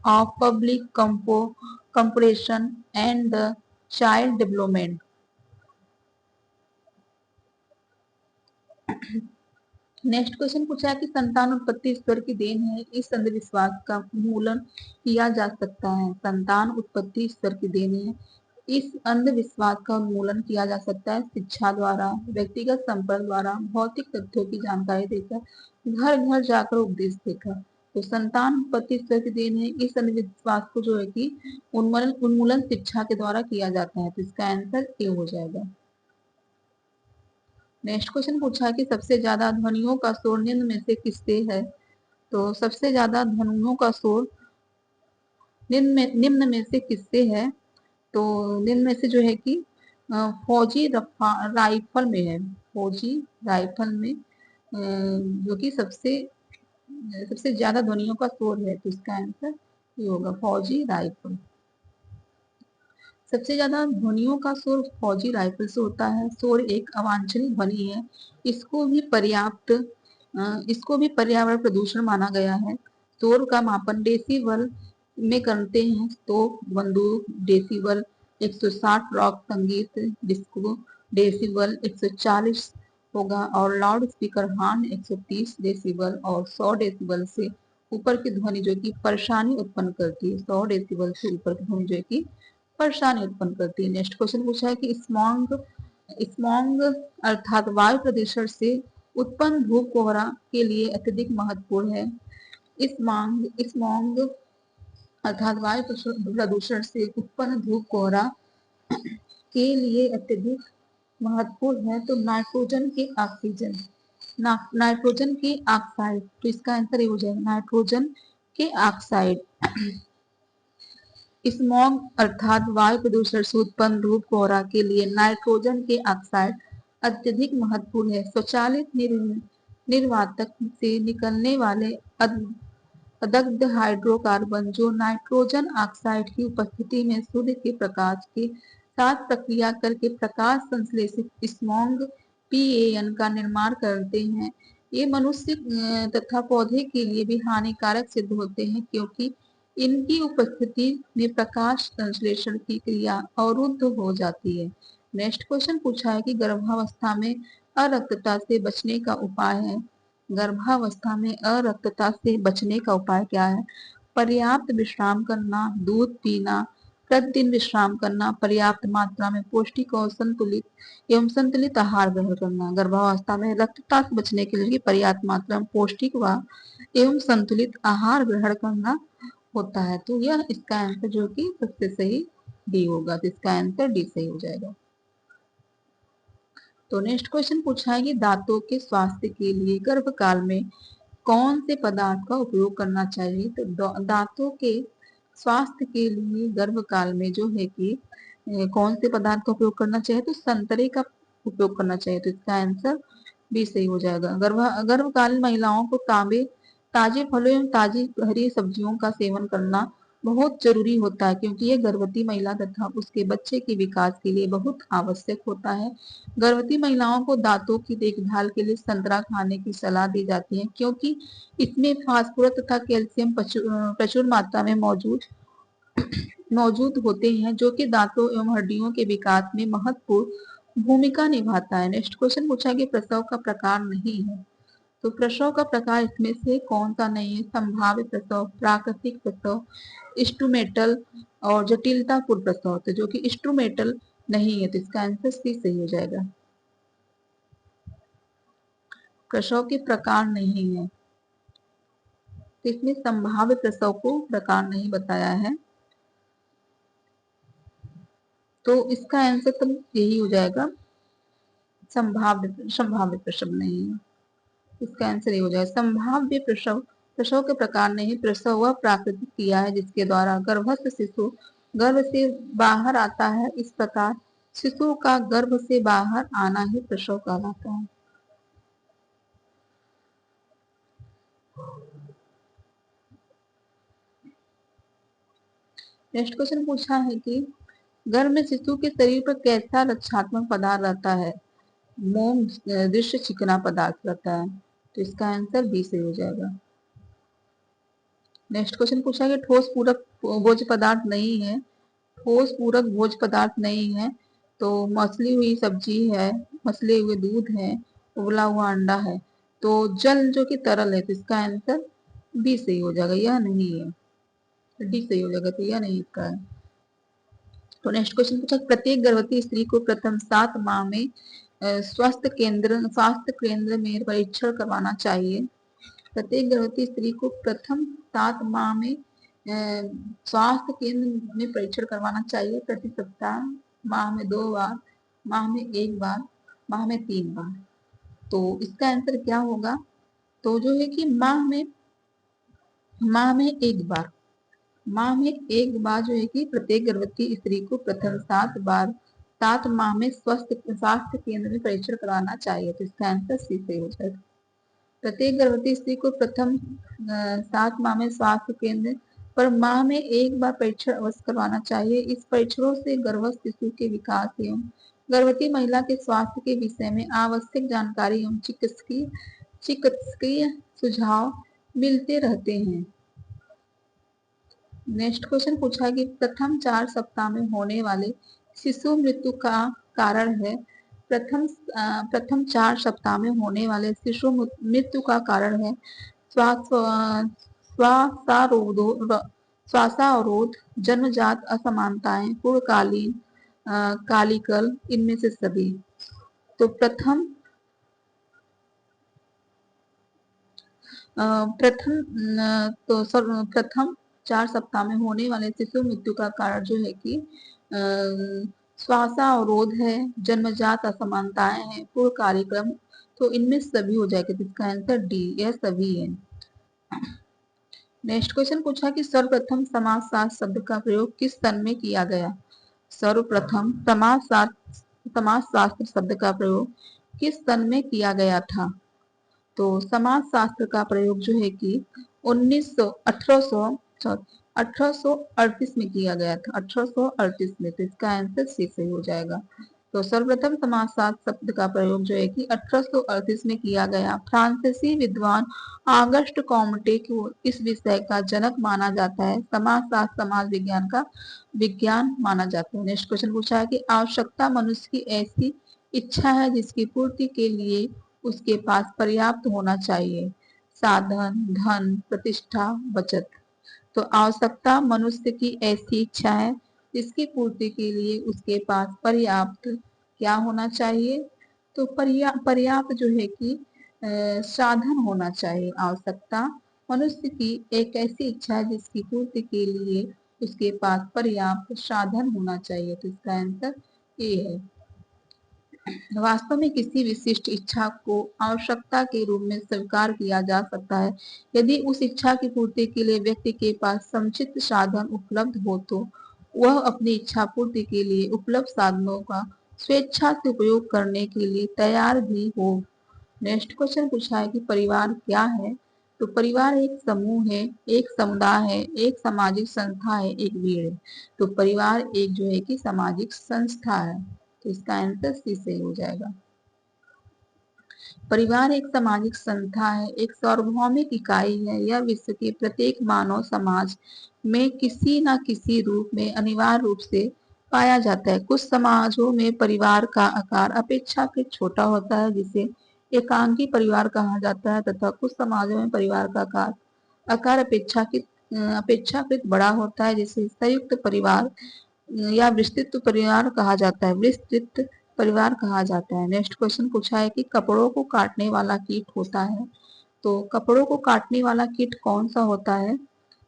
of public compression and child development. Next question पूछा है कि संतान उत्पत्ति ईश्वर की देन है, इस अंधविश्वास का उन्मूलन किया जा सकता है। संतान उत्पत्ति ईश्वर की देन है, इस अंधविश्वास का उन्मूलन किया जा सकता है शिक्षा द्वारा, व्यक्तिगत संपर्क द्वारा, भौतिक तथ्यों की जानकारी देकर, घर घर जाकर उपदेश देकर। तो संतान उत्पत्ति ईश्वर की देन है, इस अंधविश्वास को जो है कि उन्मूलन शिक्षा के द्वारा किया जाता है। तो इसका आंसर ए हो जाएगा। नेक्स्ट क्वेश्चन पूछा है कि सबसे ज्यादा ध्वनियों का शोर निम्न में से किससे है, तो सबसे ज्यादा ध्वनियों का शोर निम्न में से किससे है, तो निम्न में से जो है कि फौजी राइफल में है। फौजी राइफल में जो कि सबसे ज्यादा ध्वनियों का शोर है। तो इसका आंसर ये होगा फौजी राइफल। सबसे ज्यादा ध्वनियों का शोर फौजी राइफल से होता है। शोर एक अवांछनीय ध्वनि है, इसको भी पर्यावरण प्रदूषण माना गया है। शोर का मापन डेसिबल में करते हैं, तो बंदूक डेसिबल, 160 रॉक संगीत डिस्को डेसिबल, 140 होगा और लाउड स्पीकर हॉर्न 130 डेसिबल और 100 डेसिबल से ऊपर की ध्वनि जो कि परेशानी उत्पन्न करती है, 100 डेसिबल से ऊपर की ध्वनि जो कि परेशानी उत्पन्न करती है। नेक्स्ट क्वेश्चन पूछा है कि स्मॉग स्मॉग अर्थात वायु प्रदूषण से उत्पन्न धूप कोहरा के लिए अत्यधिक महत्वपूर्ण है। स्मॉग अर्थात वायु प्रदूषण से उत्पन्न धूप कोहरा के लिए अत्यधिक महत्वपूर्ण है तो नाइट्रोजन के ऑक्सीजन नाइट्रोजन के ऑक्साइड, तो इसका आंसर ये हो जाएगा नाइट्रोजन के ऑक्साइड। स्मॉग अर्थात वायु प्रदूषण से उत्पन्न धूप कोहरा के लिए नाइट्रोजन के ऑक्साइड अत्यधिक महत्वपूर्ण है। स्वचालित निर्वातक से निकलने वाले दग्ध हाइड्रोकार्बन जो नाइट्रोजन ऑक्साइड की उपस्थिति में सूर्य के प्रकाश के साथ प्रक्रिया करके प्रकाश संश्लेषित स्मॉग PAN का निर्माण करते हैं। ये मनुष्य तथा पौधे के लिए भी हानिकारक सिद्ध होते हैं क्योंकि इनकी उपस्थिति में प्रकाश संश्लेषण की क्रिया अवरुद्ध हो जाती है। नेक्स्ट क्वेश्चन पूछा है कि गर्भावस्था में अरक्तता से बचने का उपाय है। गर्भावस्था में अरक्तता से बचने का उपाय क्या है? पर्याप्त विश्राम करना, दूध पीना, प्रतिदिन विश्राम करना, पर्याप्त मात्रा में पौष्टिक और संतुलित आहार ग्रहण करना। गर्भावस्था में रक्तता से बचने के लिए पर्याप्त मात्रा में पौष्टिक व एवं संतुलित आहार ग्रहण करना होता है। तो यह इसका आंसर जो कि सबसे सही डी होगा, तो इसका आंसर डी सही हो जाएगा। तो नेक्स्ट क्वेश्चन पूछा है कि दांतों के स्वास्थ्य के लिए गर्भकाल में कौन से पदार्थ का उपयोग करना चाहिए? तो दांतों के स्वास्थ्य के लिए गर्भकाल में जो है कि कौन से पदार्थ का उपयोग करना चाहिए? तो संतरे का उपयोग करना चाहिए, तो इसका आंसर भी सही हो जाएगा। गर्भकालीन महिलाओं को ताजे फलों एवं ताजी हरी सब्जियों का सेवन करना बहुत जरूरी होता है क्योंकि यह गर्भवती महिला तथा उसके बच्चे के विकास के लिए बहुत आवश्यक होता है। गर्भवती महिलाओं को दांतों की देखभाल के लिए संतरा खाने की सलाह दी जाती है क्योंकि इसमें फास्फोरस तथा कैल्शियम प्रचुर मात्रा में मौजूद होते हैं जो कि दांतों एवं हड्डियों के विकास में महत्वपूर्ण भूमिका निभाता है। नेक्स्ट क्वेश्चन पूछा कि प्रसव का प्रकार नहीं है, तो प्रसव का प्रकार इसमें से कौन सा नहीं है? संभाव्य प्रसव, प्राकृतिक प्रसव, इंस्ट्रूमेंटल और जटिलतापूर्ण प्रसव, तो जो कि इंस्ट्रूमेंटल नहीं है, तो इसका आंसर सी सही हो जाएगा। प्रसव के प्रकार नहीं है, तो इसमें संभाव्य प्रसव को प्रकार नहीं बताया है, तो इसका आंसर तो यही हो जाएगा संभाव्य प्रसव नहीं है, इसका आंसर ये हो जाएगा संभाव्य प्रसव। प्रसव के प्रकार नहीं, प्रसव वह प्राकृतिक क्रिया है जिसके द्वारा गर्भस्थ शिशु गर्भ से बाहर आता है। इस प्रकार शिशु का गर्भ से बाहर आना ही प्रसव कहलाता है। नेक्स्ट क्वेश्चन पूछा है कि गर्भ में शिशु के शरीर पर कैसा रक्षात्मक पदार्थ रहता है? मोम दृश्य चिकना पदार्थ रहता है, तो इसका आंसर बी से हो जाएगा। नेक्स्ट क्वेश्चन पूछा है कि ठोस पूरक भोज्य पदार्थ नहीं है, ठोस पूरक भोज्य पदार्थ नहीं है, तो मसली हुई सब्जी है, मसले हुए दूध है, उबला हुआ अंडा है, तो जल जो कि तरल है, तो इसका आंसर बी सही हो जाएगा, यह नहीं है, डी सही हो जाएगा, तो यह नहीं इसका है। तो नेक्स्ट क्वेश्चन पूछा प्रत्येक गर्भवती स्त्री को प्रथम 7 माह में स्वास्थ्य केंद्र में परीक्षण करवाना चाहिए। प्रत्येक गर्भवती स्त्री को प्रथम 7 माह में स्वास्थ्य केंद्र में परीक्षण करवाना चाहिए, प्रति सप्ताह, माह में 2 बार, माह में 1 बार, माह में 3 बार। तो इसका आंसर क्या होगा? तो जो है कि माह में 1 बार, माह में 1 बार जो है कि प्रत्येक गर्भवती स्त्री को प्रथम 7 माह में स्वास्थ्य केंद्र में परीक्षण करवाना चाहिए, तो इसका आंसर सी सही हो जाएगा। प्रत्येक गर्भवती स्त्री को प्रथम 7 माह में स्वास्थ्य केंद्र पर माह में 1 बार परीक्षण अवश्य करवाना चाहिए। इस परीक्षणों से गर्भस्थ शिशु के विकास एवं गर्भवती महिला के स्वास्थ्य के विषय में आवश्यक जानकारी एवं चिकित्सकीय सुझाव मिलते रहते हैं। नेक्स्ट क्वेश्चन पूछा है कि प्रथम 4 सप्ताह में होने वाले शिशु मृत्यु का कारण है प्रथम 4 सप्ताह में होने वाले शिशु मृत्यु का कारण है श्वासावरोध, जन्मजात असमानताएं, पूर्णकालीन कालिकल, इनमें से सभी। तो प्रथम प्रथम 4 सप्ताह में होने वाले शिशु मृत्यु का कारण जो है कि श्वासावरोध है, जन्मजात असमानताएं हैं, पूर्व कार्यक्रम, तो इनमें सभी हो जाएगा। तो इसका आंसर डी, यह सभी है। नेक्स्ट क्वेश्चन पूछा कि सर्वप्रथम समाजशास्त्र शब्द का प्रयोग किस सन में किया गया। सर्वप्रथम समाजशास्त्र शब्द का प्रयोग किस सन में किया गया था। तो समाजशास्त्र का प्रयोग जो है कि 1838 में किया गया था, 1838 में। तो इसका आंसर सी सही हो जाएगा। तो सर्वप्रथम समाजशास्त्र शब्द का प्रयोग जो है कि 1838 में किया गया। फ्रांसीसी विद्वान ऑगस्ट कॉम्टे को इस विषय का जनक माना जाता है। समाजशास्त्र समाज विज्ञान का विज्ञान माना जाता है। नेक्स्ट क्वेश्चन पूछा है कि आवश्यकता मनुष्य की ऐसी इच्छा है जिसकी पूर्ति के लिए उसके पास पर्याप्त होना चाहिए। साधन, धन, प्रतिष्ठा, बचत। तो आवश्यकता मनुष्य की ऐसी इच्छा है जिसकी पूर्ति के लिए उसके पास पर्याप्त क्या होना चाहिए। तो पर्याप्त जो है कि साधन होना चाहिए। आवश्यकता मनुष्य की एक ऐसी इच्छा है जिसकी पूर्ति के लिए उसके पास पर्याप्त साधन होना चाहिए। तो इसका आंसर ए है। वास्तव में किसी विशिष्ट इच्छा को आवश्यकता के रूप में स्वीकार किया जा सकता है यदि उस इच्छा की पूर्ति के लिए व्यक्ति के पास समुचित साधन उपलब्ध हो, तो वह अपनी इच्छा पूर्ति के लिए उपलब्ध साधनों का स्वेच्छा से उपयोग करने के लिए तैयार भी हो। नेक्स्ट क्वेश्चन पूछा है कि परिवार क्या है। तो परिवार एक समूह है, एक समुदाय है, एक सामाजिक संस्था है, एक भीड़ है। तो परिवार एक जो है कि सामाजिक संस्था है। तो इसका आंसर सी सही हो जाएगा। परिवार एक सामाजिक संस्था है, एक सार्वभौमिक इकाई है। यह विश्व के प्रत्येक मानव समाज में किसी न किसी रूप में अनिवार्य रूप से पाया जाता है। कुछ समाजों में परिवार का आकार अपेक्षाकृत छोटा होता है जिसे एकांकी परिवार कहा जाता है, तथा कुछ समाजों में परिवार का आकार अपेक्षाकृत बड़ा होता है जिसे संयुक्त परिवार या विस्तृत परिवार कहा जाता है। विस्तृत परिवार कहा जाता है। नेक्स्ट क्वेश्चन पूछा है कि कपड़ों को काटने वाला कीट होता है। तो कपड़ों को काटने वाला कीट कौन सा होता है।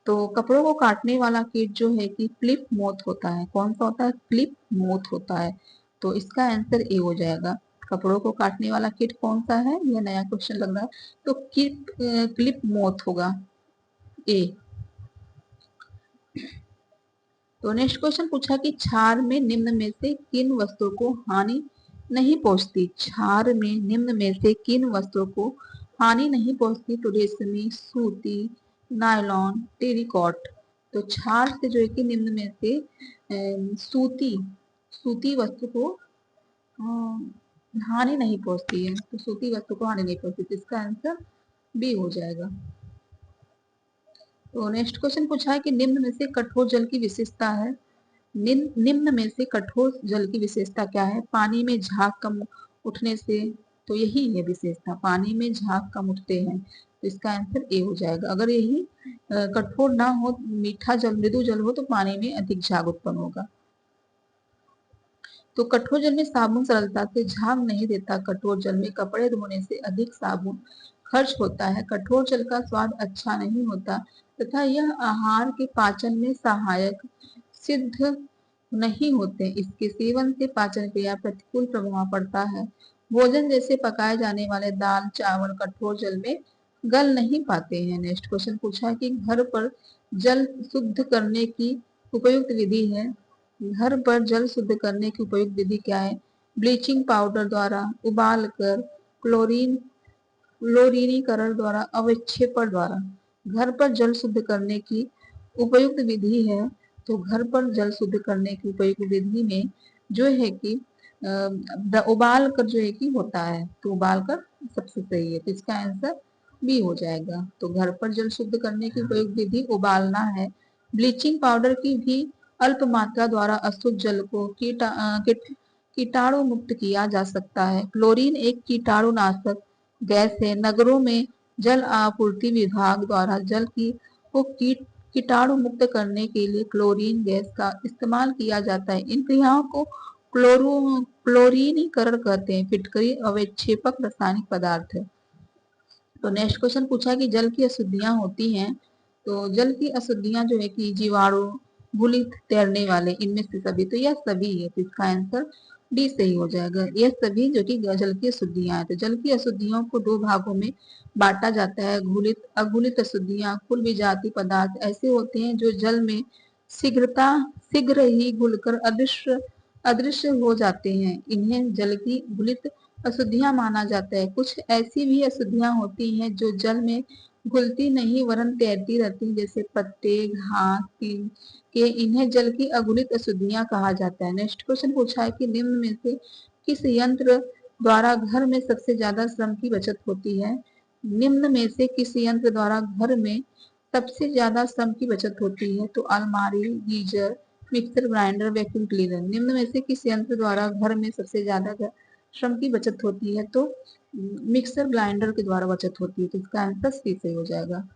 तो कपड़ों को काटने वाला कीट जो है कि क्लिप मोथ होता है। कौन सा होता है, क्लिप मोथ होता है। तो इसका आंसर ए हो जाएगा। कपड़ों को काटने वाला कीट कौन सा है, यह नया क्वेश्चन लग रहा है। तो क्लिप मोथ होगा, ए। तो नेक्स्ट क्वेश्चन पूछा कि क्षार में निम्न में से किन वस्तुओं को हानि नहीं पहुंचती। क्षार में निम्न में से किन वस्तुओं को हानि नहीं पहुंचती। तो रेशमी, सूती, नायलॉन, टेरिकॉट। तो क्षार से जो है कि निम्न में से सूती वस्तु को हानि नहीं पहुंचती है। तो सूती वस्तु को हानि नहीं पहुंचती। तो इसका आंसर बी हो जाएगा। तो नेक्स्ट क्वेश्चन पूछा है कि निम्न में से कठोर जल की विशेषता है। निम्न में से कठोर जल की विशेषता क्या है। पानी में झाग कम उठने से। तो यही है विशेषता, पानी में झाग कम उठते हैं। तो इसका आंसर ए हो जाएगा। अगर यही कठोर ना हो, मीठा जल, मृदु जल हो, तो पानी में अधिक झाग उत्पन्न होगा। तो कठोर जल में साबुन सरलता से झाग नहीं देता। कठोर जल में कपड़े धोने से अधिक साबुन खर्च होता है। कठोर जल का स्वाद अच्छा नहीं होता तथा यह आहार के पाचन में सहायक सिद्ध नहीं होते। इसके सेवन से पाचन क्रिया प्रतिकूल प्रभाव पड़ता है। भोजन जैसे पकाए जाने वाले दाल, चावल कठोर जल में गल नहीं पाते हैं। नेक्स्ट क्वेश्चन पूछा है कि घर पर जल शुद्ध करने की उपयुक्त विधि है। घर पर जल शुद्ध करने की उपयुक्त विधि क्या है। ब्लीचिंग पाउडर द्वारा, उबाल कर, क्लोरीनीकरण द्वारा, अवक्षेपण द्वारा। घर पर जल शुद्ध करने की उपयुक्त विधि है। तो घर पर जल शुद्ध करने की उपयुक्त विधि में जो है कि उबाल कर जो है कि होता है। तो उबाल कर सबसे सही है। तो इसका आंसर बी हो जाएगा। तो घर पर जल शुद्ध करने की उपयुक्त विधि उबालना है। ब्लीचिंग पाउडर की भी अल्प मात्रा द्वारा अशुद्ध जल को कीटाणु मुक्त किया जा सकता है। क्लोरीन एक कीटाणुनाशक गैस है। नगरों में जल आपूर्ति विभाग द्वारा जल की को कीटाणु मुक्त करने के लिए क्लोरीन गैस का इस्तेमाल किया जाता है। इन क्रियाओं को क्लोरीनीकरण कहते हैं। फिटकरी अवक्षेपक रासायनिक पदार्थ है। तो नेक्स्ट क्वेश्चन पूछा कि जल की अशुद्धियां होती हैं। तो जल की अशुद्धियां जो है कि जीवाणु, घुलित, तैरने वाले, इनमें से सभी, तो यह सभी है। तो इसका आंसर डी सही हो जाएगा। यह सभी जो कि जल की अशुद्धियां हैं। तो जल की अशुद्धियों को दो भागों में बांटा जाता है। घुलित, अघुलित अशुद्धियां। कुल विजातीय पदार्थ ऐसे होते हैं जो जल में शीघ्र ही घुलकर अदृश्य अदृश्य हो जाते हैं। इन्हें जल की घुलित अशुद्धियां माना जाता है। कुछ ऐसी भी अशुद्धियां होती हैं जो जल में घुलती नहीं वरन तैरती रहती हैं, जैसे पत्ते, घास, तिल के, इन्हें जल की अघुलित अशुद्धियां कहा जाता है। नेक्स्ट क्वेश्चन पूछा है कि निम्न में से किस यंत्र द्वारा घर में सबसे ज्यादा श्रम की बचत होती है। निम्न में से किस यंत्र द्वारा घर में सबसे ज्यादा श्रम की बचत होती है। तो अलमारी, geyser, mixer grinder, vacuum cleaner. निम्न में से किस यंत्र द्वारा घर में सबसे ज्यादा श्रम की बचत होती है। तो मिक्सर ग्राइंडर के द्वारा बचत होती है। तो इसका आंसर सी सही हो जाएगा।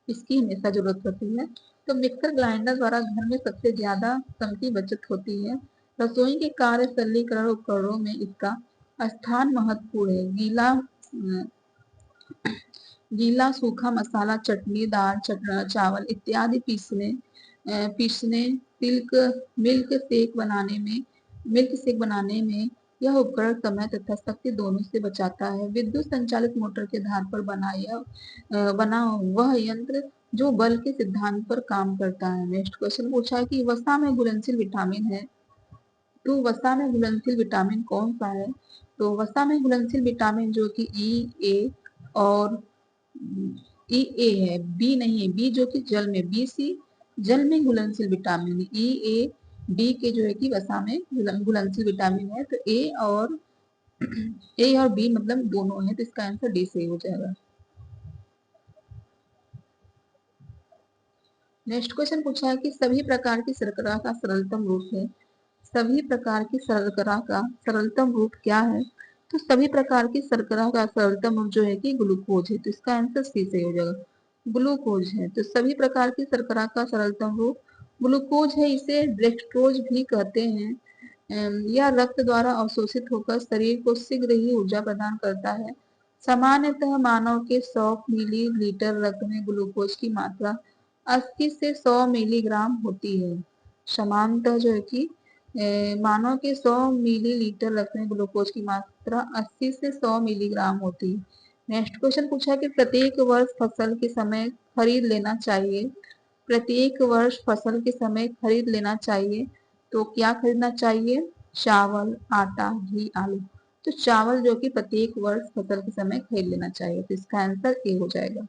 इसकी हमेशा जरूरत होती है। तो मिक्सर ग्राइंडर द्वारा घर में सबसे ज्यादा श्रम की बचत होती है। रसोई के कार्य सरलीकरण उपकरणों में इसका स्थान महत्वपूर्ण है। गीला सूखा मसाला, चटनी, दाल, चावल इत्यादि पीसने मिल्क शेक बनाने में यह उपकरण समय तथा शक्ति दोनों से बचाता है। विद्युत संचालित मोटर के आधार पर बना वह यंत्र जो बल के सिद्धांत पर काम करता है। नेक्स्ट क्वेश्चन पूछा है कि वसा में घुलनशील विटामिन है। तो वसा में घुलनशील विटामिन कौन सा है। तो वसा में घुलनशील विटामिन जो कि ई, ए और ई ए है, बी नहीं है। बी जो कि जल में, बी सी जल में घुलनशील विटामिन, ई ए डी के जो है कि वसा में घुलनशील विटामिन है। तो ए और बी मतलब दोनों है। तो इसका आंसर डी सही हो जाएगा। नेक्स्ट क्वेश्चन पूछा है कि सभी प्रकार की शर्करा का सरलतम रूप है। सभी प्रकार की शर्करा का सरलतम रूप क्या है। तो सभी प्रकार की शर्करा का सरलतम रूप जो है कि ग्लूकोज है। तो इसका आंसर सी सही हो जाएगा। ग्लूकोज है। तो सभी प्रकार की शर्करा का सरलतम रूप ग्लूकोज है। इसे डेक्सट्रोज भी कहते हैं। यह रक्त द्वारा अवशोषित होकर शरीर को शीघ्र ही ऊर्जा प्रदान करता है। सामान्यतः मानव के 100 मिलीलीटर रक्त में ग्लूकोज की मात्रा 80 से 100 मिलीग्राम होती है। सामान्यतः जो है कि मानव के 100 मिलीलीटर रक्त में ग्लूकोज की मात्रा 80 से 100 मिलीग्राम होती है। नेक्स्ट क्वेश्चन पूछा कि प्रत्येक वर्ष फसल के समय खरीद लेना चाहिए। प्रत्येक वर्ष फसल के समय खरीद लेना चाहिए। तो क्या खरीदना चाहिए। चावल, आटा, घी, आलू। तो चावल जो कि प्रत्येक वर्ष फसल के समय खरीद लेना चाहिए। तो इसका आंसर ए हो जाएगा।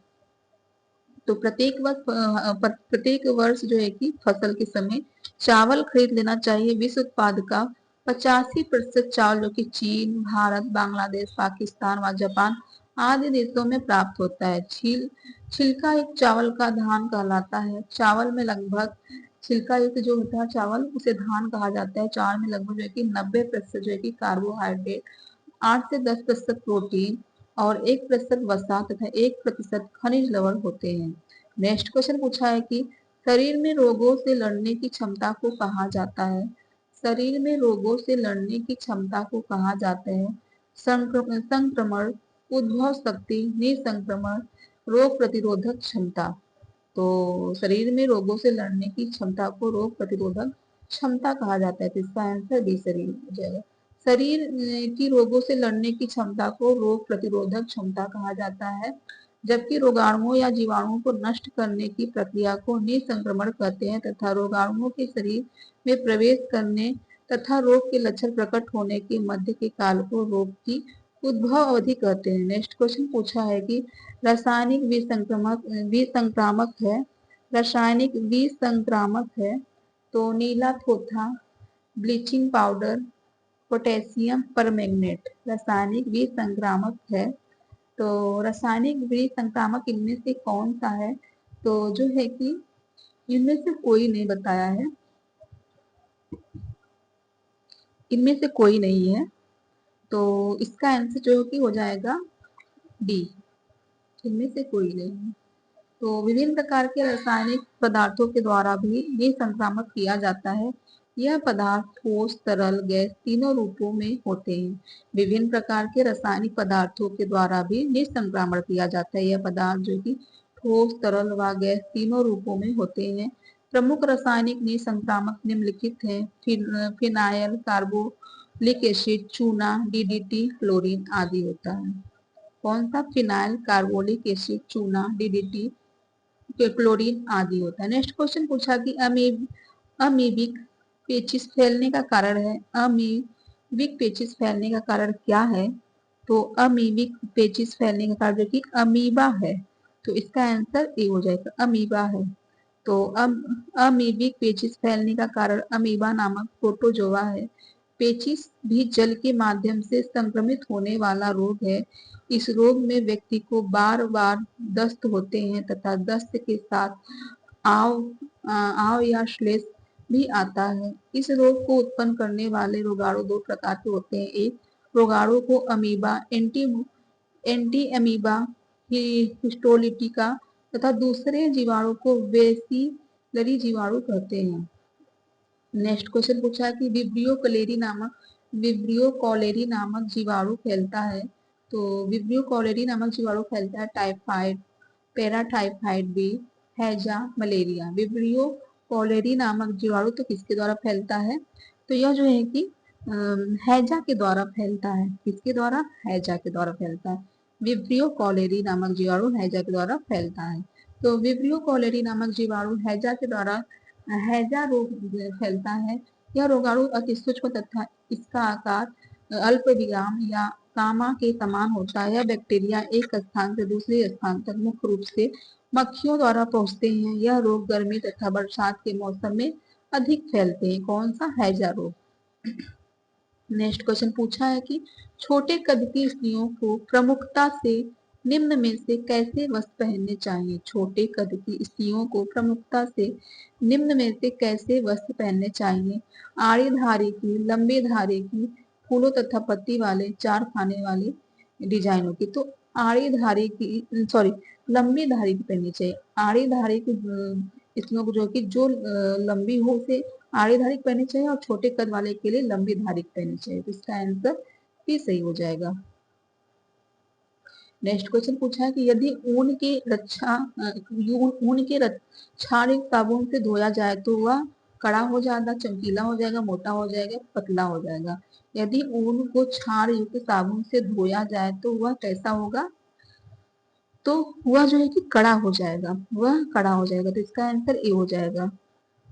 तो प्रत्येक वर्ष जो है कि फसल के समय चावल खरीद लेना चाहिए। विश्व उत्पाद का 85% चावल जो कि चीन, भारत, बांग्लादेश, पाकिस्तान व जापान आदि देशों में प्राप्त होता है। छिलका एक चावल का धान कहलाता है। चावल में लगभग छिलका युक्त जो होता है चावल उसे धान कहा जाता है। चावल में लगभग जो है कि 90% जो है कि कार्बोहाइड्रेट, 8 से 10% प्रोटीन और 1% वसा तथा 1% खनिज लवण होते हैं। नेक्स्ट क्वेश्चन पूछा है कि शरीर में रोगों से लड़ने की क्षमता को कहा जाता है। शरीर में रोगों से लड़ने की क्षमता को कहा जाता है। संक्रमण, उद्भव शक्ति, निसंक्रमण, रोग प्रतिरोधक क्षमता। तो शरीर में रोगों से लड़ने की क्षमता को रोग प्रतिरोधक क्षमता कहा जाता है। तो इसका आंसर डी शरीर हो जाएगा। शरीर की रोगों से लड़ने की क्षमता को रोग प्रतिरोधक क्षमता कहा जाता है। जबकि रोगाणुओं या जीवाणुओं को नष्ट करने की प्रक्रिया को निसंक्रमण कहते हैं तथा रोगाणुओं के शरीर में प्रवेश करने तथा रोग के लक्षण प्रकट होने के मध्य के काल को रोग की उद्भव अवधि कहते हैं। नेक्स्ट क्वेश्चन पूछा है कि रासायनिक विसंक्रामक है। रासायनिक विसंक्रामक है। तो नीला थोथा, ब्लीचिंग पाउडर, पोटेशियम परमैंगनेट रासायनिक विसंक्रामक है। तो रासायनिक विसंक्रामक इनमें से कौन सा है। तो जो है कि इनमें से कोई नहीं बताया है। इनमें से कोई नहीं है। तो इसका आंसर जो कि हो जाएगा डी, इनमें से कोई नहीं है। तो विभिन्न प्रकार के रासायनिक पदार्थों के द्वारा भी ये संक्रामक किया जाता है। यह पदार्थ ठोस, तरल, गैस तीनों रूपों में होते हैं। विभिन्न प्रकार के रासायनिक पदार्थों के द्वारा भी निसंक्रामण किया जाता है। यह पदार्थ जो कि ठोस, तरल व गैस तीनों रूपों में होते हैं। प्रमुख रासायनिक निसंक्रामक निम्नलिखित हैं। फिनाइल कार्बोलिक एसिड, चूना, डीडीटी, क्लोरीन आदि होता है। कौन सा? फिनाइल कार्बोलिक एसिड, चूना, डीडीटी, क्लोरीन आदि होता है। नेक्स्ट क्वेश्चन पूछा कि अमीबिक पेचिस फैलने का कारण है। अमीबिक पेचिस फैलने का कारण क्या है? तो अमीबिक पेचिस फैलने का कारण जो कि अमीबा है, तो इसका आंसर ए हो जाएगा, अमीबा है। तो अमीबिक पेचिस फैलने का कारण अमीबा नामक प्रोटोजोआ है। पेचिस भी जल के माध्यम से संक्रमित होने वाला रोग है। इस रोग में व्यक्ति को बार बार दस्त होते हैं तथा दस्त के साथ आव या श्लेष भी आता है। इस रोग को उत्पन्न करने वाले रोगाणु दो प्रकार के होते हैं। एक रोगाणु को अमीबा एंटी अमीबा हिस्टोलिटिका तथा दूसरे जीवाणु को वेसिलरी जीवाणु कहते हैं। नेक्स्ट क्वेश्चन पूछा कि विब्रियो कॉलेरी नामक जीवाणु फैलता है। तो विब्रियो कॉलेरी नामक जीवाणु फैलता है टाइफाइड, पैराटाइफाइड बी, हैजा, मलेरिया। विब्रियो कॉलेरी नामक जीवाणु तो किसके द्वारा फैलता है? तो यह जो है कि हैजा के द्वारा फैलता है। किसके द्वारा? हैजा के द्वारा फैलता है। विब्रियो कॉलेरी नामक जीवाणु हैजा के द्वारा फैलता है। तो विब्रियो कॉलेरी नामक जीवाणु हैजा के द्वारा हैजा रोग फैलता है। यह रोगाणु अति सूक्ष्म तथा इसका आकार अल्प विराम या कामा के समान होता है। यह बैक्टीरिया एक स्थान से दूसरे स्थान तक मुख्य रूप से मक्खियों द्वारा पहुंचते हैं। यह रोग गर्मी तथा बरसात के मौसम में अधिक फैलते हैं। कौन सा? हैजा रोग। नेक्स्ट क्वेश्चन पूछा है कि छोटे कद की स्त्रियों को प्रमुखता से निम्न में से कैसे वस्त्र पहनने चाहिए? छोटे कद की स्त्रियों को प्रमुखता से निम्न में से कैसे वस्त्र पहनने चाहिए? आड़ी धारी की, लंबे धारे की, फूलों तथा पत्ती वाले, चार खाने वाले डिजाइनों की। तो आड़ी धारी की, सॉरी, लंबी धारी की पहननी चाहिए। आड़ी धारी की स्त्रियों को जो कि जो लंबी हो उसे आड़ी धारी पहननी चाहिए और छोटे कद वाले के लिए लंबी धारी पहननी चाहिए। तो इसका आंसर भी सही हो जाएगा। नेक्स्ट क्वेश्चन पूछा है कि यदि ऊन के क्षारयुक्त साबुन से धोया जाए तो वह कड़ा हो जाएगा, चमकीला हो जाएगा, मोटा हो जाएगा, पतला हो जाएगा। यदि ऊन को क्षार युक्त साबुन से धोया जाए तो वह कैसा होगा? तो वह जो है कि कड़ा हो जाएगा, वह कड़ा हो जाएगा। तो इसका आंसर ए हो जाएगा,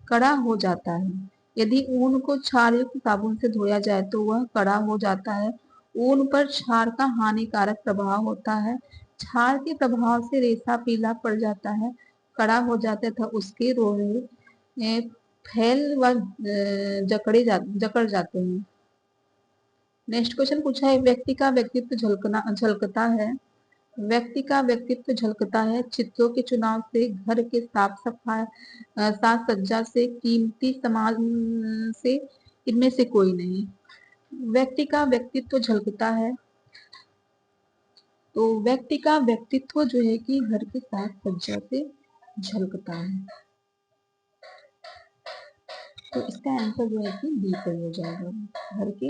कड़ा हो जाता है। यदि ऊन को क्षारयुक्त साबुन से धोया जाए तो वह कड़ा हो जाता है। ऊन पर क्षार का हानिकारक प्रभाव होता है। क्षार के प्रभाव से रेशा पीला पड़ जाता है, कड़ा हो जाता है तथा उसके रोए फैल व जकड़ जाते हैं। नेक्स्ट क्वेश्चन पूछा है व्यक्ति का व्यक्तित्व झलकता है। व्यक्ति का व्यक्तित्व झलकता है चित्रों के चुनाव से, घर के साफ सफाई, साज सज्जा से, कीमती सामान से, इनमें से कोई नहीं। व्यक्ति का व्यक्तित्व झलकता है, तो व्यक्ति का व्यक्तित्व जो है कि घर के साज सज्जा से झलकता है। तो इसका आंसर जो है कि बी सही हो जाएगा, घर के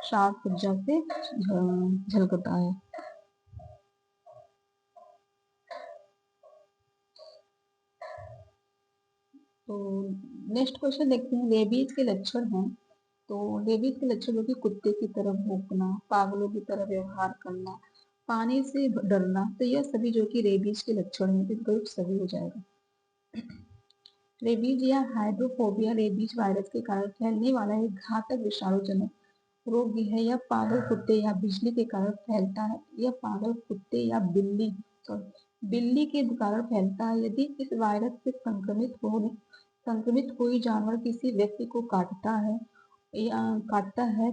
साज सज्जा से झलकता है। तो नेक्स्ट क्वेश्चन देखते हैं, रेबीज के लक्षण हैं। तो रेबीज के लक्षण जो कि कुत्ते की तरह भौंकना, पागलों की तरह व्यवहार करना, पानी से डरना, तो यह सभी जो कि रेबीज के लक्षण हैं। तो सही हो जाएगा। रेबीज या हाइड्रोफोबिया रेबीज वायरस के कारण फैलने वाला एक घातक विषाणुजनक रोग है। यह पागल कुत्ते या बिजली के कारण फैलता है। यह पागल कुत्ते या बिल्ली के कारण फैलता है। यदि इस वायरस से संक्रमित कोई जानवर किसी व्यक्ति को काटता है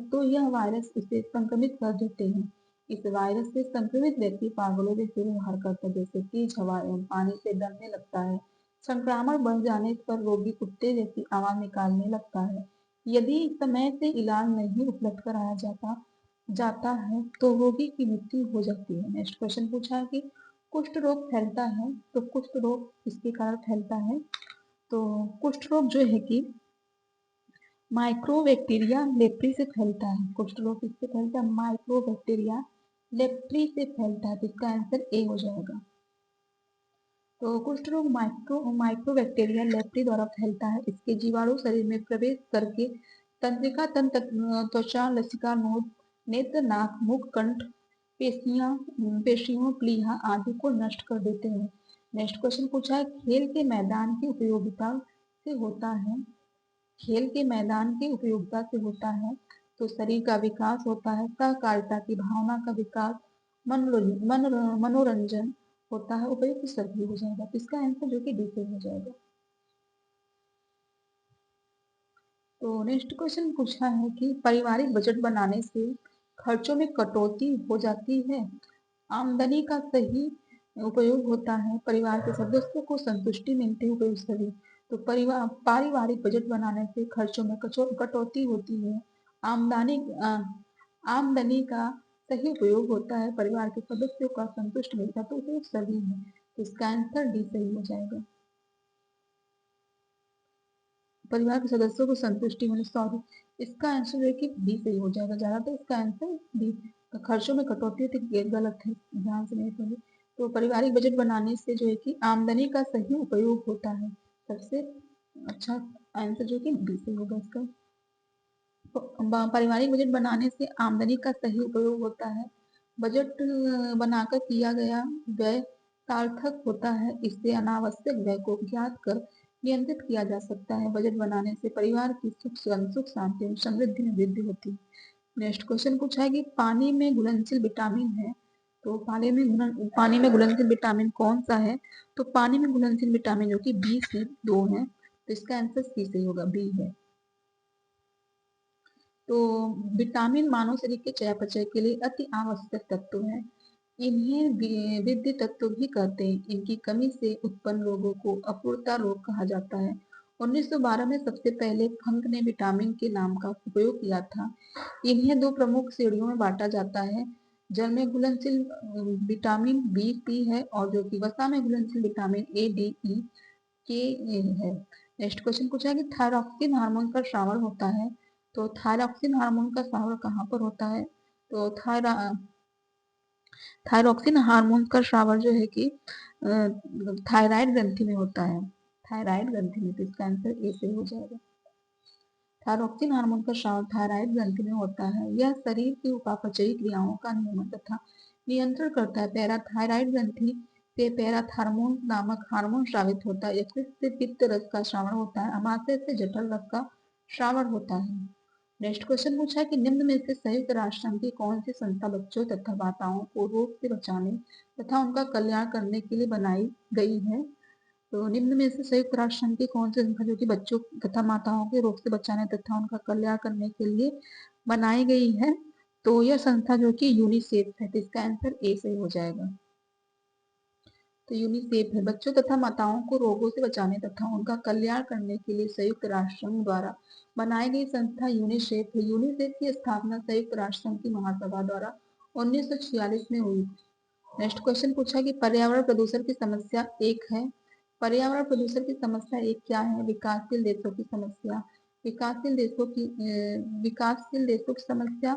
तो यह वायरस उसे संक्रमित कर देते हैं। इस वायरस से संक्रमित व्यक्ति पागलों जैसे व्यवहार करता है, जैसे तेज हवा एवं पानी से डरने लगता है। संक्रमण बढ़ जाने पर रोगी कुत्ते जैसी आवाज निकालने लगता है। यदि समय से इलाज नहीं उपलब्ध कराया जाता जाता है तो रोगी की मृत्यु हो जाती है। नेक्स्ट क्वेश्चन पूछा है कि कुष्ठ रोग फैलता है, तो कुष्ठ रोग किसके कारण फैलता है? तो कुष्ठ रोग जो है कि माइक्रोबैक्टीरिया लेप्री से फैलता है। कुष्ठ रोग किससे फैलता है? माइक्रोबैक्टीरिया लेप्री से फैलता है, तो इसका आंसर ए हो जाएगा। तो कुष्ठ रोग माइक्रोबैक्टीरिया लेप्री द्वारा फैलता है। इसके जीवाणु शरीर में प्रवेश करके तंत्रिका, तंत्र, त्वचा, लसिका नोड, नेत्र, नाक, मुख, कंठ, पेशियों, प्लीहा आदि को नष्ट कर देते हैं। नेक्स्ट क्वेश्चन पूछा है खेल के मैदान की उपयोगिता से होता है। खेल के मैदान की उपयोगिता से होता है तो शरीर का विकास होता है, सहकारिता की भावना का विकास, मनोरंजन होता है, उपयुक्त सभी हो जाएगा। तो इसका आंसर जो कि डी से हो जाएगा। तो नेक्स्ट क्वेश्चन पूछा है कि पारिवारिक बजट बनाने से खर्चों में कटौती हो जाती है, आमदनी का सही उपयोग होता है, परिवार के सदस्यों को संतुष्टि मिलती है, उपयुक्त सभी। तो पारिवारिक बजट बनाने से खर्चों में कटौती होती है, आमदनी आमदनी का सही उपयोग होता है, परिवार के सदस्यों का संतुष्ट मिलता है, तो उपयुक्त सभी है। तो इसका आंसर डी सही हो जाएगा। परिवार के सदस्यों को संतुष्टि मिले, सॉरी, इसका आंसर है कि डी सही हो जाएगा। ज्यादातर इसका आंसर डी। खर्चों में कटौती तो गलत है, ध्यान से नहीं सुनिए। तो पारिवारिक बजट बनाने से जो है कि आमदनी का सही उपयोग होता है, सबसे अच्छा आंसर जो कि डी सही होगा इसका। पारिवारिक बजट बनाने से आमदनी का सही उपयोग होता है, बजट बनाकर किया गया व्यय सार्थक होता है, इससे अनावश्यक व्यय को ज्ञात कर नियंत्रित किया जा सकता है। बजट बनाने से परिवार की सुख शांति और समृद्धि में वृद्धि होती है। नेक्स्ट क्वेश्चन पूछा है कि पानी में घुलनशील विटामिन है, तो पानी में घुलनशील विटामिन कौन सा है? तो पानी में घुलनशील विटामिन जो कि B2 है, तो इसका आंसर सी से होगा, बी है। तो विटामिन मानव शरीर के चयापचय के लिए अति आवश्यक तत्व है। इन्हें विद्युत तत्व भी कहते हैं। इनकी कमी से उत्पन्न रोगों को अपूर्णता रोग कहा जाता है। 1912 में सबसे पहले फंक ने विटामिन के नाम का उपयोग किया था। इन्हें दो प्रमुख श्रेणियों में बांटा जाता है। जल में घुलनशील विटामिन B, C है, और जो कि वसा में घुलनशील vitamin A, D, E, K है। नेक्स्ट क्वेश्चन पूछा है कि थायरॉक्सिन हार्मोन का श्रावण होता है, तो थायरॉक्सिन हार्मोन का स्राव कहाँ पर होता है? तो थायरॉक्सिन हार्मोन का स्राव जो है कि थायराइड ग्रंथि में होता है, थायराइड ग्रंथि में। तो इसका आंसर ए से हो जाएगा। थायरॉक्सिन हार्मोन का स्राव थायराइड ग्रंथि में होता है। यह शरीर की उपापचयी क्रियाओं का नियमन तथा नियंत्रण करता है। पैराथायराइड ग्रंथि से पैराथार्मोन नामक हार्मोन स्रावित होता है। यकृत से पित्त रस का श्रावण होता है। अमाशय से जठर रस का श्रावण होता है। नेक्स्ट क्वेश्चन पूछा है कि निम्न में से संयुक्त राष्ट्र संघ की कौन सी संस्था बच्चों तथा माताओं को रोग से बचाने तथा उनका कल्याण करने के लिए बनाई गई है? तो निम्न में से संयुक्त राष्ट्र संघ की कौन सी संस्था जो कि बच्चों तथा माताओं के रोग से बचाने तथा उनका कल्याण करने के लिए बनाई गई है? तो यह संस्था जो कि यूनिसेफ है। तो इसका आंसर ए से हो जाएगा। तो यूनिसेफ है, बच्चों तथा माताओं को रोगों से बचाने तथा उनका कल्याण करने के लिए संयुक्त राष्ट्र संघ द्वारा बनाई गई संस्था यूनिसेफ है। यूनिसेफ की स्थापना संयुक्त राष्ट्र संघ की महासभा द्वारा 1946 में हुई। नेक्स्ट क्वेश्चन पूछा कि पर्यावरण प्रदूषण की समस्या एक है। पर्यावरण प्रदूषण की समस्या एक क्या है? विकासशील देशों की समस्या, विकासशील देशों की समस्या,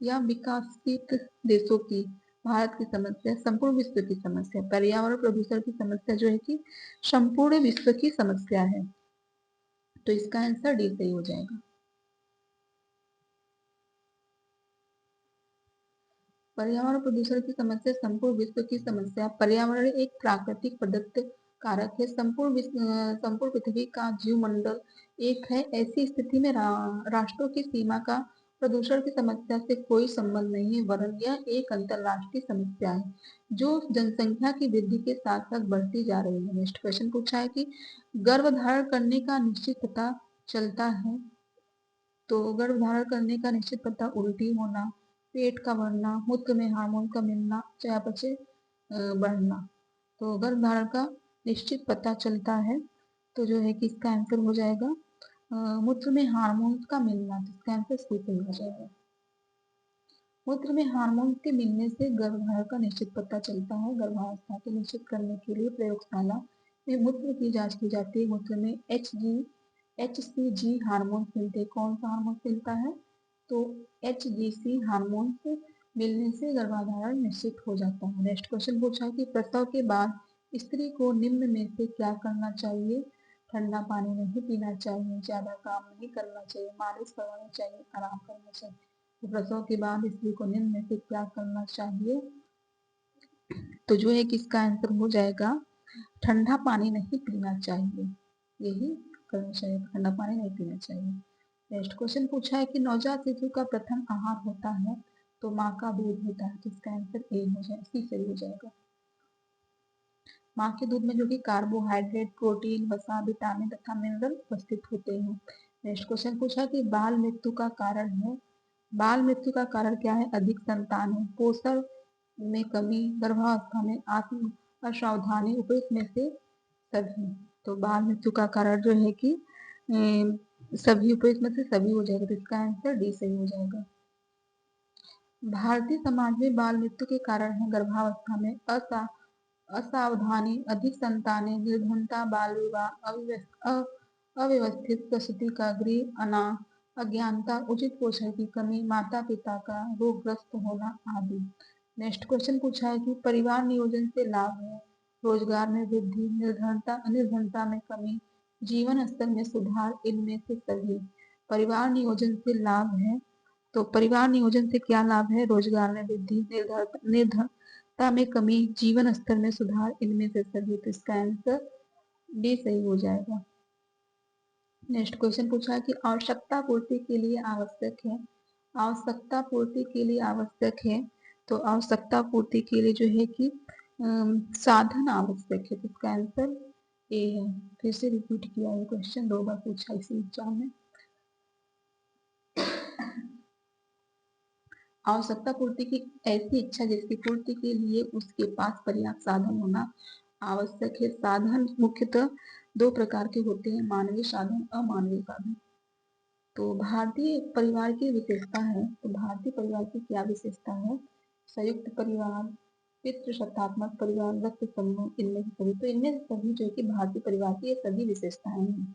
या विकसित देशों की, भारत की समस्या, संपूर्ण विश्व की समस्या। पर्यावरण प्रदूषण की समस्या जो है कि संपूर्ण विश्व की समस्या है। तो इसका आंसर डी सही हो जाएगा। पर्यावरण प्रदूषण की समस्या संपूर्ण विश्व की समस्या। पर्यावरण एक प्राकृतिक प्रदत्त कारक है। संपूर्ण पृथ्वी का जीवमंडल एक है। ऐसी स्थिति में राष्ट्रों की सीमा का प्रदूषण की समस्या से कोई संबंध नहीं है, वरन यह एक अंतरराष्ट्रीय समस्या है जो जनसंख्या की वृद्धि के साथ साथ बढ़ती जा रही है। नेक्स्ट क्वेश्चन पूछा है कि गर्भधारण करने का निश्चित पता चलता है, तो गर्भधारण करने का निश्चित पता उल्टी होना, पेट का भरना, मूत्र में हार्मोन का मिलना, चयापचय बढ़ना। तो गर्भधारण का निश्चित पता चलता है, तो जो है कि इसका आंसर हो जाएगा मूत्र में हार्मोन्स का मिलना, तो इसका आंसर सी सही हो जाएगा। मूत्र में हार्मोन्स के मिलने से गर्भधारण का निश्चित पता चलता है। गर्भावस्था को निश्चित करने के लिए प्रयोगशाला में मूत्र की जांच की जाती है। मूत्र में HCG हार्मोन्स मिलते हैं। कौन सा हार्मोन मिलता है? तो HCG हार्मोन्स मिलने से गर्भाधारण निश्चित हो जाता है। नेक्स्ट क्वेश्चन पूछा है कि प्रसव के बाद स्त्री को निम्न में से क्या करना चाहिए? ठंडा पानी नहीं पीना चाहिए, ज्यादा काम नहीं करना चाहिए, मालिश करवानी चाहिए, आराम करना चाहिए। तो प्रसव के बाद स्त्री को निम्न में से क्या करना चाहिए? तो जो है कि इसका आंसर हो जाएगा ठंडा पानी नहीं पीना चाहिए, यही करना चाहिए, ठंडा पानी नहीं पीना चाहिए। नेक्स्ट क्वेश्चन पूछा है कि नवजात शिशु का प्रथम आहार होता है, तो माँ का दूध होता है, तो इसका आंसर ए हो जाएगा, सी सही हो जाएगा। माँ के दूध में जो कि कार्बोहाइड्रेट, प्रोटीन, वसा, विटामिन तथा मिनरल उपस्थित होते हैं। नेक्स्ट क्वेश्चन पूछा कि बाल मृत्यु का कारण है, बाल मृत्यु का कारण क्या है? अधिक संतान, पोषण में कमी, गर्भावस्था में आत्म असावधानी, उपयुक्त में से सभी। तो बाल मृत्यु का कारण जो है कि सभी, उपयुक्त में से सभी हो जाएगा, तो इसका आंसर डी सही हो जाएगा। भारतीय समाज में बाल मृत्यु के कारण है गर्भावस्था में असावधानी, अधिक संतानें, निर्धनता, बाल विवाह, अव्यवस्थित प्रसूति का गृह, अज्ञानता, उचित पोषण की कमी, माता पिता का रोगग्रस्त होना आदि। नेक्स्ट क्वेश्चन पूछा है कि परिवार नियोजन से लाभ है, रोजगार में वृद्धि, निर्धनता में कमी, जीवन स्तर में सुधार, इनमें से सभी। परिवार नियोजन से लाभ है, तो परिवार नियोजन से क्या लाभ है? रोजगार में वृद्धि, निर्धनता में कमी, जीवन स्तर में सुधार, इनमें से सभी। तो इसका आंसर डी सही हो जाएगा। नेक्स्ट क्वेश्चन पूछा है कि आवश्यकता पूर्ति के लिए आवश्यक है, आवश्यकता पूर्ति के लिए आवश्यक है, तो आवश्यकता पूर्ति के लिए जो है कि साधन आवश्यक है, तो इसका आंसर ए है। फिर से रिपीट किया है क्वेश्चन, 2 बार पूछा इसी एग्जाम में। आवश्यकता पूर्ति की ऐसी इच्छा जिसकी पूर्ति के लिए उसके पास पर्याप्त साधन होना आवश्यक है। साधन मुख्यतः 2 प्रकार के होते हैं, मानवीय साधन, अमानवीय साधन। तो भारतीय परिवार की विशेषता है, तो भारतीय परिवार की क्या विशेषता है? संयुक्त परिवार, पितृसत्तात्मक परिवार, रक्त समूह, इनमें से सभी। तो इनमें से सभी जो कि भारतीय परिवार की ये सभी विशेषताएं हैं।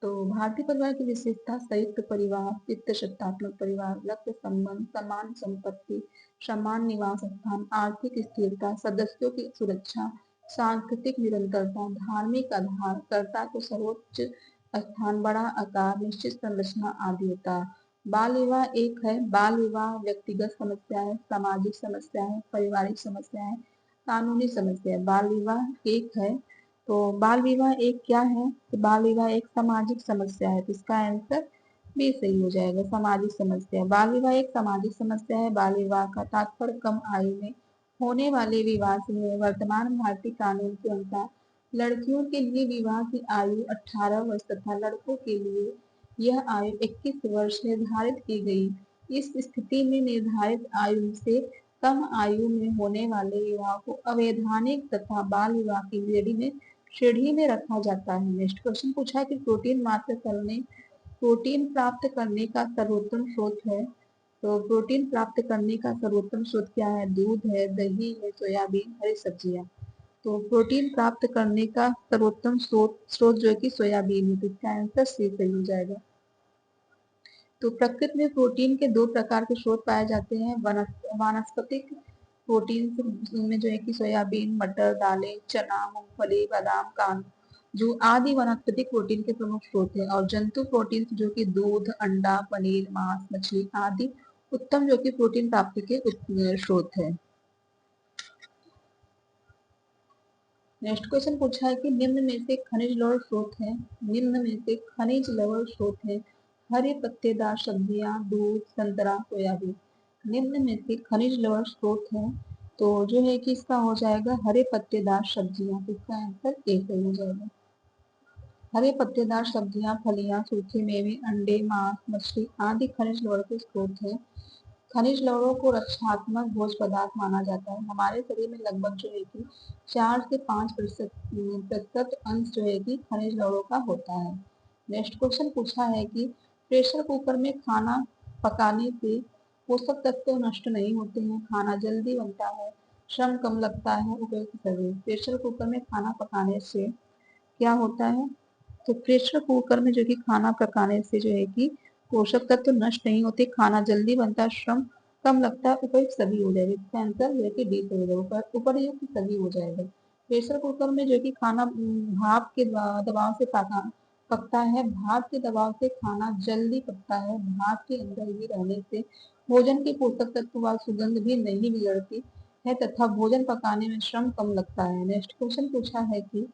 तो भारतीय परिवार की विशेषता संयुक्त परिवार, पितृसत्तात्मक परिवार, रक्त संबंध, समान संपत्ति, समान निवास स्थान, आर्थिक स्थिरता, सदस्यों की सुरक्षा, सांस्कृतिक निरंतरता, धार्मिक आधार, कर्ता को सर्वोच्च स्थान, बड़ा आकार, निश्चित संरचना आदि होता है। बाल विवाह एक है, बाल विवाह व्यक्तिगत समस्या है, सामाजिक समस्या है, पारिवारिक समस्या है, कानूनी समस्या है। बाल विवाह एक है, तो बाल विवाह एक क्या है? तो बाल विवाह एक सामाजिक समस्या है, तो इसका आंसर बी सही हो जाएगा, सामाजिक समस्या। बाल विवाह एक सामाजिक समस्या है। बाल विवाह का तात्पर्य कम आयु में होने वाले विवाह से है। वर्तमान भारतीय कानून के अनुसार लड़कियों के लिए विवाह की आयु 18 वर्ष तथा लड़कों के लिए यह आयु 21 वर्ष निर्धारित की गई। इस स्थिति में निर्धारित आयु से कम आयु में होने वाले विवाह को अवैधानिक तथा बाल विवाह की श्रेणी में रखा जाता है। नेक्स्ट क्वेश्चन पूछा है कि प्रोटीन प्राप्त करने का सर्वोत्तम स्रोत है, तो प्रोटीन प्राप्त करने का सर्वोत्तम स्रोत क्या है? दूध है, दही है, सोयाबीन, हरी सब्जियां। तो प्रोटीन प्राप्त करने का सर्वोत्तम स्रोत जो है कि सोयाबीन है, तो इसका आंसर सी सही हो जाएगा। तो प्रकृति में प्रोटीन के 2 प्रकार के स्रोत पाए जाते हैं, वानस्पतिक प्रोटीन में जो है कि सोयाबीन, मटर, दालें, चना, मूंगफली, बादाम, काजू आदि वनस्पतिक प्रोटीन के प्रमुख स्रोत हैं, और जंतु प्रोटीन जो कि दूध, अंडा, पनीर, मांस, मछली आदि उत्तम जो कि प्रोटीन प्राप्ति के स्रोत है। नेक्स्ट क्वेश्चन पूछा है कि निम्न में से खनिज लवण स्रोत है, निम्न में से खनिज लवण स्रोत है, हरे पत्तेदार सब्जियां, दूध, संतरा, सोयाबीन। निम्न में से खनिज लवण स्रोत है, तो जो है कि इसका हो जाएगा हरे पत्तेदार सब्जियां, तो इसका आंसर ए सही हो जाएगा। हरे पत्तेदार सब्जियां, फलियां, सूखे मेवे, अंडे, मांस, मछली आदि खनिज लवण के स्रोत है। खनिज लवणों को रक्षात्मक भोज्य पदार्थ माना जाता है। हमारे शरीर में लगभग जो है कि 4 से 5% अंश जो है कि खनिज लवणों का होता है। नेक्स्ट क्वेश्चन पूछा है कि प्रेशर कुकर में खाना पकाने से पोषक तत्व नष्ट नहीं होते हैं, खाना जल्दी बनता है, श्रम कम लगता है, उपयुक्त सभी। प्रेशर कुकर में खाना पकाने से क्या होता है? तो प्रेशर कुकर में जो कि खाना पकाने से जो है कि पोषक तत्व नष्ट नहीं होते, खाना जल्दी बनता है, श्रम कम लगता है, उपयुक्त सभी हो जाएगा। इसका आंसर जो है कि डी से हो जाएगा, उपयुक्त सभी हो जाएगा। प्रेशर कुकर में जो कि खाना भाप के दबाव से पकता है, भाप के दबाव से खाना जल्दी पकता है, भाप के अंदर ही रहने से भोजन के पोषक तत्व व सुगंध भी नहीं बिगड़ती है तथा भोजन पकाने में श्रम कम लगता है। नेक्स्ट क्वेश्चन पूछा है कि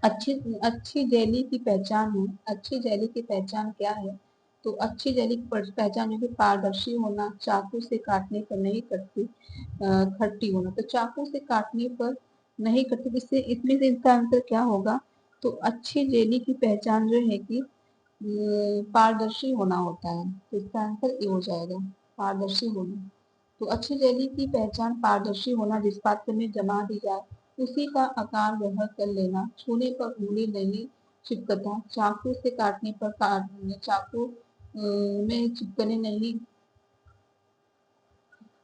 अच्छी अच्छी जेली की पहचान है। अच्छी जेली की पहचान क्या है? तो अच्छी जेली की पहचान है कि पारदर्शी होना, चाकू से काटने पर नहीं कटती, खट्टी होना। तो चाकू से काटने पर नहीं कटती, इससे इसमें से इसका आंसर क्या होगा? तो अच्छी जेली की पहचान जो है कि पारदर्शी होना होता है, तो इसका आंसर ये हो जाएगा, पारदर्शी होना। तो अच्छी जेली की पहचान पारदर्शी होना, जिस पात्र में जमा दी जाए उसी का आकार ग्रहण कर लेना, छूने पर उंगली नहीं चिपकता, चाकू से काटने पर चाकू में चिपकने नहीं,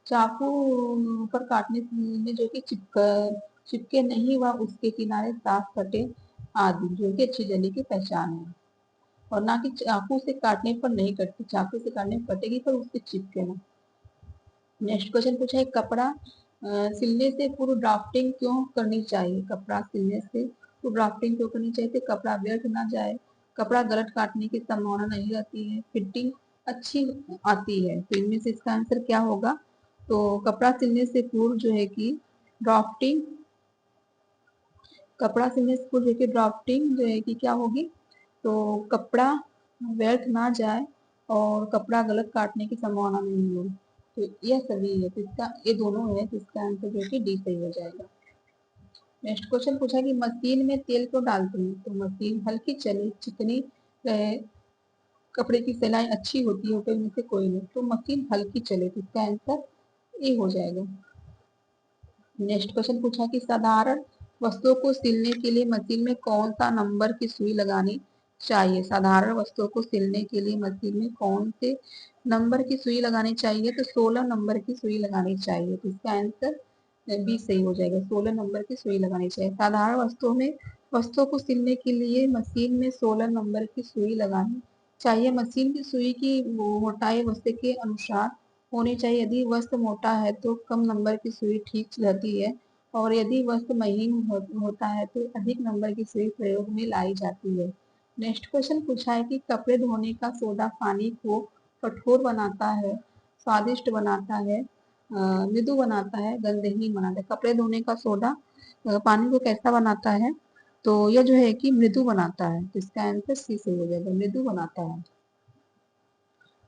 चाकू पर काटने में जो कि चिपके नहीं व उसके किनारे साफ कटे आदि, जो कि अच्छी जेली की पहचान है। और ना कि चाकू से काटने पर नहीं कटती, चाकू से काटने पर कटेगी पर उससे चिपके ना। नेक्स्ट क्वेश्चन पूछा है कपड़ा सिलने से पूर्व ड्राफ्टिंग क्यों करनी चाहिए? कपड़ा सिलने से पूर्व ड्राफ्टिंग क्यों करनी चाहिए? तो कपड़ा व्यर्थ ना जाए, कपड़ा गलत काटने की संभावना नहीं रहती है, फिटिंग अच्छी आती है। तो इनमें से इसका आंसर क्या होगा? तो कपड़ा सिलने से पूर्व जो है कि ड्राफ्टिंग, कपड़ा सिलने से पूर्व जो है कि ड्राफ्टिंग जो है कि क्या होगी? तो कपड़ा व्यर्थ ना जाए और कपड़ा गलत काटने की संभावना नहीं हो। तो यह सभी है, तो इसका ये दोनों है, तो इसका आंसर जो कि डी सही हो जाएगा। नेक्स्ट क्वेश्चन पूछा कि मशीन में तेल क्यों डालते हैं? तो मशीन हल्की चले, चिकनी रहे, कपड़े की सिलाई अच्छी होती है, ऊपर में से कोई नहीं, तो मशीन हल्की चले, तो इसका आंसर ए हो जाएगा। नेक्स्ट क्वेश्चन पूछा कि साधारण वस्तुओं को सिलने के लिए मशीन में कौन सा नंबर की सुई लगानी चाहिए? साधारण वस्तुओं को सिलने के लिए मशीन में कौन से नंबर की सुई लगानी चाहिए? तो 16 नंबर की सुई लगानी चाहिए, तो इसका आंसर बी सही हो जाएगा, 16 नंबर की सुई लगानी चाहिए। साधारण वस्तुओं को सिलने के लिए मशीन में 16 नंबर की सुई लगानी चाहिए। मशीन की सुई की मोटाई वस्तु के अनुसार होनी चाहिए। यदि वस्त्र मोटा है तो कम नंबर की सुई ठीक रहती है, और यदि वस्त्र महीन होता है तो अधिक नंबर की सुई प्रयोग में लाई जाती है। नेक्स्ट क्वेश्चन पूछा है कि कपड़े धोने का सोडा पानी को कठोर बनाता है, स्वादिष्ट बनाता है, मृदु बनाता है, गंधहीन बनाता है। कपड़े धोने का सोडा पानी को कैसा बनाता है? तो यह जो है कि मृदु बनाता है, तो इसका आंसर सी से हो जाएगा, मृदु बनाता है।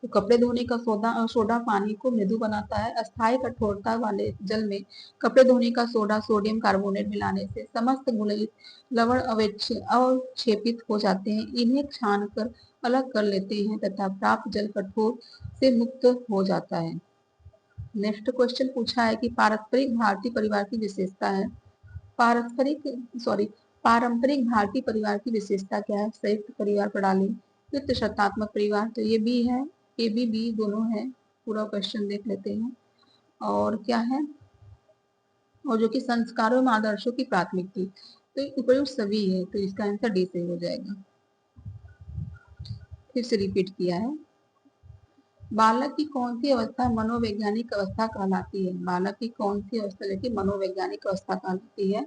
तो कपड़े धोने का सोडा पानी को मृदु बनाता है। अस्थायी कठोरता वाले जल में कपड़े धोने का सोडा सोडियम कार्बोनेट मिलाने से समस्त गुणित लवण अवक्षेपित हो जाते हैं, इन्हें छानकर अलग कर लेते हैं तथा प्राप्त जल कठोर से मुक्त हो जाता है। नेक्स्ट क्वेश्चन पूछा है कि पारस्परिक भारतीय परिवार की विशेषता है। पारस्परिक सॉरी पारंपरिक भारतीय परिवार की विशेषता क्या है? संयुक्त परिवार प्रणाली, युक्त सत्तात्मक परिवार, तो ये भी है, ए बी दोनों है। पूरा क्वेश्चन देख लेते हैं। और क्या है? और जो कि संस्कारों एवं आदर्शों की प्राथमिकता, तो उपयुक्त सभी है, तो इसका आंसर डी से हो जाएगा। फिर से रिपीट किया है। बालक की कौन सी अवस्था मनोवैज्ञानिक अवस्था कहलाती है? बालक की कौन सी अवस्था जो कि मनोवैज्ञानिक अवस्था कहलाती है?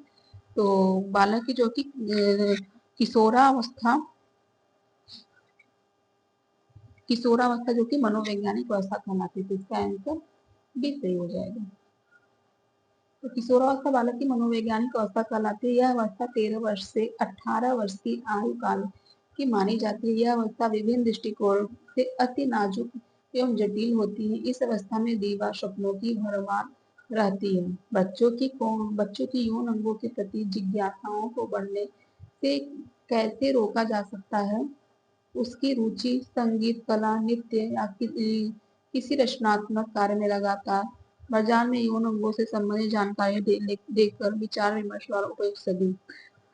तो बालक की जो कि किशोरावस्था, किशोरावस्था जो कि मनोवैज्ञानिक अवस्था कहलाती है, तो इसका आंसर बी सही हो जाएगा। तो किशोरावस्था बालक की मनोवैज्ञानिक अवस्था कहलाती है। यह अवस्था 13 वर्ष से 18 वर्ष की आयु काल की मानी जाती है। यह अवस्था विभिन्न दृष्टिकोण से अति नाजुक एवं जटिल होती है। इस अवस्था में दीवा सपनों की भरमार रहती है। बच्चों की यौन अंगों के प्रति जिज्ञासाओं को बढ़ने से कैसे रोका जा सकता है? उसकी रुचि संगीत, कला, नृत्य या किसी रचनात्मक कार्य में लगातार बाजार में यौन अंगों से संबंधित जानकारी देखकर विचार विमर्श और उपयोग सभी,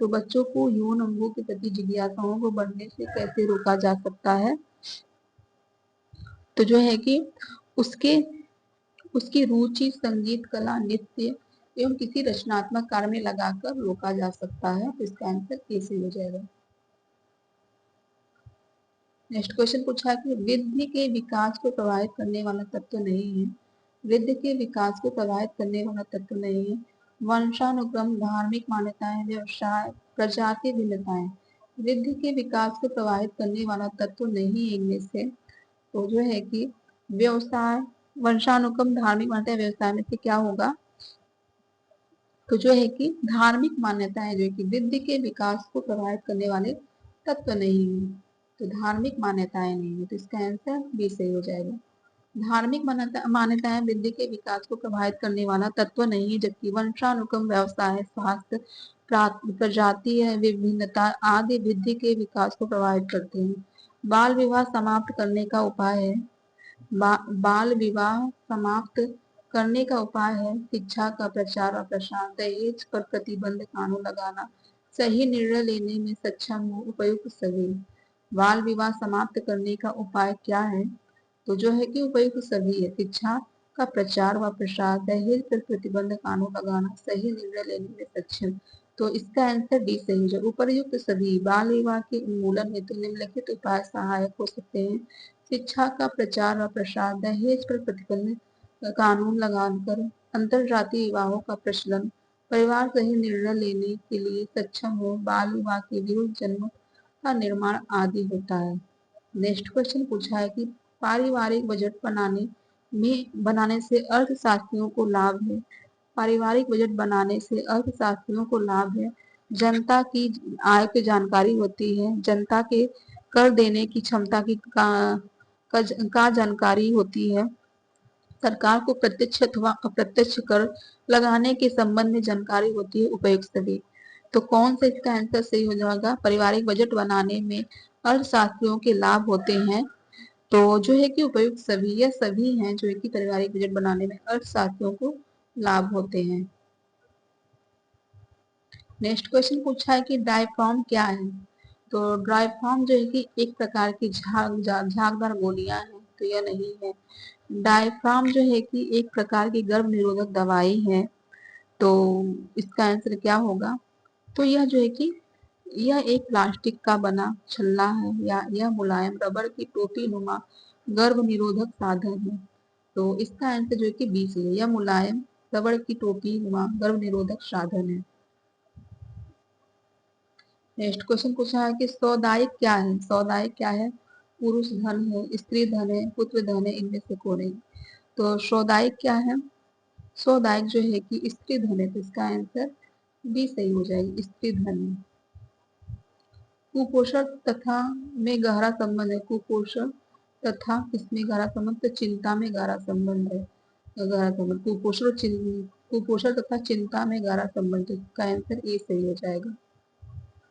तो बच्चों को यौन अंगों के प्रति जिज्ञासाओं को बढ़ने से कैसे रोका जा सकता है? तो जो है कि उसके उसकी रुचि संगीत, कला, नृत्य एवं किसी रचनात्मक कार्य में लगाकर रोका जा सकता है। तो इसका आंसर ए से हो जाएगा। नेक्स्ट क्वेश्चन पूछा है कि वृद्धि के विकास को प्रभावित करने वाला तत्व नहीं है। वृद्धि के विकास को प्रभावित करने वाला तत्व नहीं है। वंशानुक्रम, धार्मिक मान्यताएं, व्यवसाय, प्रजाति भिन्नताएं वृद्धि के विकास को प्रभावित करने वाला तत्व नहीं है इनमें से। तो जो है कि व्यवसाय, वंशानुक्रम, धार्मिक मान्यता, व्यवसाय में से क्या होगा? तो जो है कि धार्मिक मान्यताएं जो है कि वृद्धि के विकास को प्रभावित करने वाले तत्व नहीं है। तो धार्मिक मान्यताएं नहीं है, तो इसका आंसर बी सही हो जाएगा। धार्मिक मान्यताएं वृद्धि के विकास को प्रभावित करने वाला तत्व नहीं है, जबकि वंशानुक्रम, व्यवसाय, स्वास्थ्य, प्रजातीय विभिन्नता आदि वृद्धि के विकास को प्रभावित करते हैं। बाल विवाह समाप्त करने का उपाय है। बाल विवाह समाप्त करने का उपाय है शिक्षा का प्रचार और प्रसार, दहेज पर प्रतिबंध कानून लगाना, सही निर्णय लेने में सक्षम हो, उपयुक्त सभी। बाल विवाह समाप्त करने का उपाय क्या है? तो जो है कि उपयुक्त सभी है। शिक्षा का प्रचार व प्रसार, दहेज पर प्रतिबंध कानून लगाना, सही निर्णय लेने में सक्षम। तो इसका आंसर डी सही है। उपयुक्त सभी बाल विवाह के उन्मूलन हेतु निम्नलिखित उपाय सहायक हो सकते हैं। शिक्षा का प्रचार और प्रसार, दहेज पर प्रतिबंध कानून लगाकर अंतरजातीय विवाहों का प्रचलन, परिवार सही निर्णय लेने के लिए सक्षम हो, बाल विवाह के विरुद्ध जन्म का निर्माण आदि होता है। नेक्स्ट क्वेश्चन पूछा है कि पारिवारिक बजट बनाने से अर्थशास्त्रियों को लाभ है। पारिवारिक बजट बनाने से अर्थशास्त्रियों को लाभ है। जनता की आय की जानकारी होती है, जनता के कर देने की क्षमता की का जानकारी होती है, सरकार को प्रत्यक्ष अथवा अप्रत्यक्ष कर लगाने के संबंध में जानकारी होती है, उपयुक्त सभी। तो कौन सा इसका आंसर सही हो जाएगा? पारिवारिक बजट बनाने में अर्थशास्त्रियों के लाभ होते हैं। तो जो है कि उपयुक्त सभी, यह सभी हैं जो है कि पारिवारिक बजट बनाने में अर्थशास्त्रियों को लाभ होते हैं। नेक्स्ट क्वेश्चन पूछा है कि डायफ्राम क्या है? तो डायफ्राम जो है कि एक प्रकार की झागदार गोलियां हैं, तो यह नहीं है। डायफ्राम जो है कि एक प्रकार की गर्भ निरोधक दवाई है, तो इसका आंसर क्या होगा? तो यह जो है कि यह एक प्लास्टिक का बना छल्ला है या यह मुलायम रबर की टोपी नुमा गर्भ निरोधक साधन है। तो इसका आंसर जो है कि बी है, यह मुलायम रबर की टोपी नुमा गर्भ निरोधक साधन है। नेक्स्ट क्वेश्चन पूछा है कि सौदायिक क्या है? सौदायिक क्या है? पुरुष धन है, स्त्री धन है, पुत्र धन है, इनमें से कौन है? तो सौदायिक क्या है? सौदायिक जो है कि स्त्री धन है, तो इसका आंसर बी सही हो जाएगी, स्त्री धन है। कुपोषण तथा में गहरा संबंध है। कुपोषण तथा किसमें गहरा संबंध? तो चिंता में गहरा संबंध है। गहरा संबंध कुपोषण तथा चिंता में गहरा संबंध है, इसका आंसर ए सही हो जाएगा।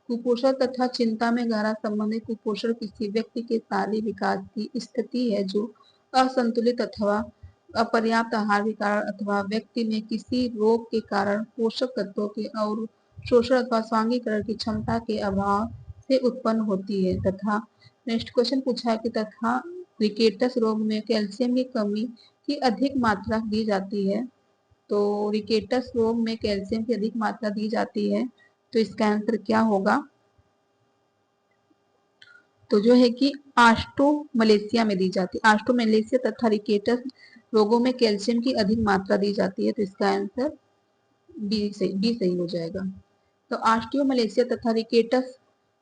कुपोषण तथा चिंता में गहरा संबंध है। कुपोषण किसी व्यक्ति के शारीरिक विकास की स्थिति है जो असंतुलित अथवा अपर्याप्त आहार के कारण अथवा व्यक्ति में किसी रोग के कारण पोषक तत्वों के और शोषण अथवा स्वांगीकरण की क्षमता के अभाव से उत्पन्न होती है। तथा नेक्स्ट क्वेश्चन पूछा है कि तथा रिकेटस रोग में कैल्शियम की कमी की अधिक मात्रा दी जाती है। तो रिकेटस रोग में कैल्शियम की अधिक मात्रा दी जाती है, तो इसका आंसर क्या होगा? तो जो है कि आस्ट्रोमलेशिया में दी जाती है। आस्ट्रोमलेशिया तथा रिकेटस रोगों में कैल्शियम की अधिक मात्रा दी जाती है, तो इसका आंसर बी सही हो जाएगा। तो आस्ट्रोमलेशिया तथा रिकेटस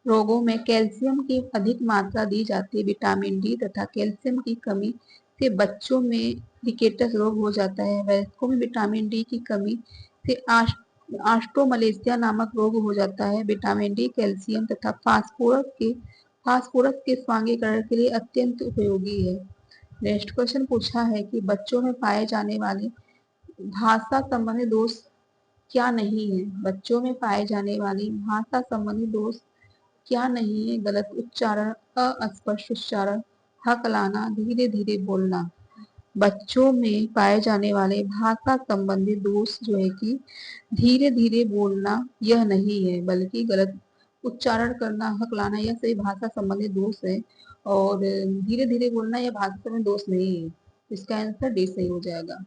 रोगों में कैल्शियम की अधिक मात्रा दी जाती है। विटामिन डी तथा कैल्शियम की कमी से बच्चों में रिकेटस रोग हो जाता है। वयस्कों में विटामिन डी की कमी से आस्ट्रोमलेशिया नामक रोग हो जाता है। विटामिन डी कैल्शियम तथा फास्फोरस के स्वांगीकरण के लिए अत्यंत उपयोगी है। नेक्स्ट क्वेश्चन पूछा है कि बच्चों में पाए जाने वाले भाषा संबंधी दोष क्या नहीं है? बच्चों में पाए जाने वाली भाषा संबंधी दोष क्या नहीं है? गलत उच्चारण, अस्पष्ट उच्चारण, हकलाना, धीरे धीरे बोलना। बच्चों में पाए जाने वाले भाषा संबंधी दोष जो है कि धीरे धीरे बोलना यह नहीं है, बल्कि गलत उच्चारण करना, हकलाना, यह सही भाषा संबंधी दोष है। और धीरे धीरे बोलना यह भाषा संबंधी दोष नहीं है। इसका आंसर डी सही हो जाएगा।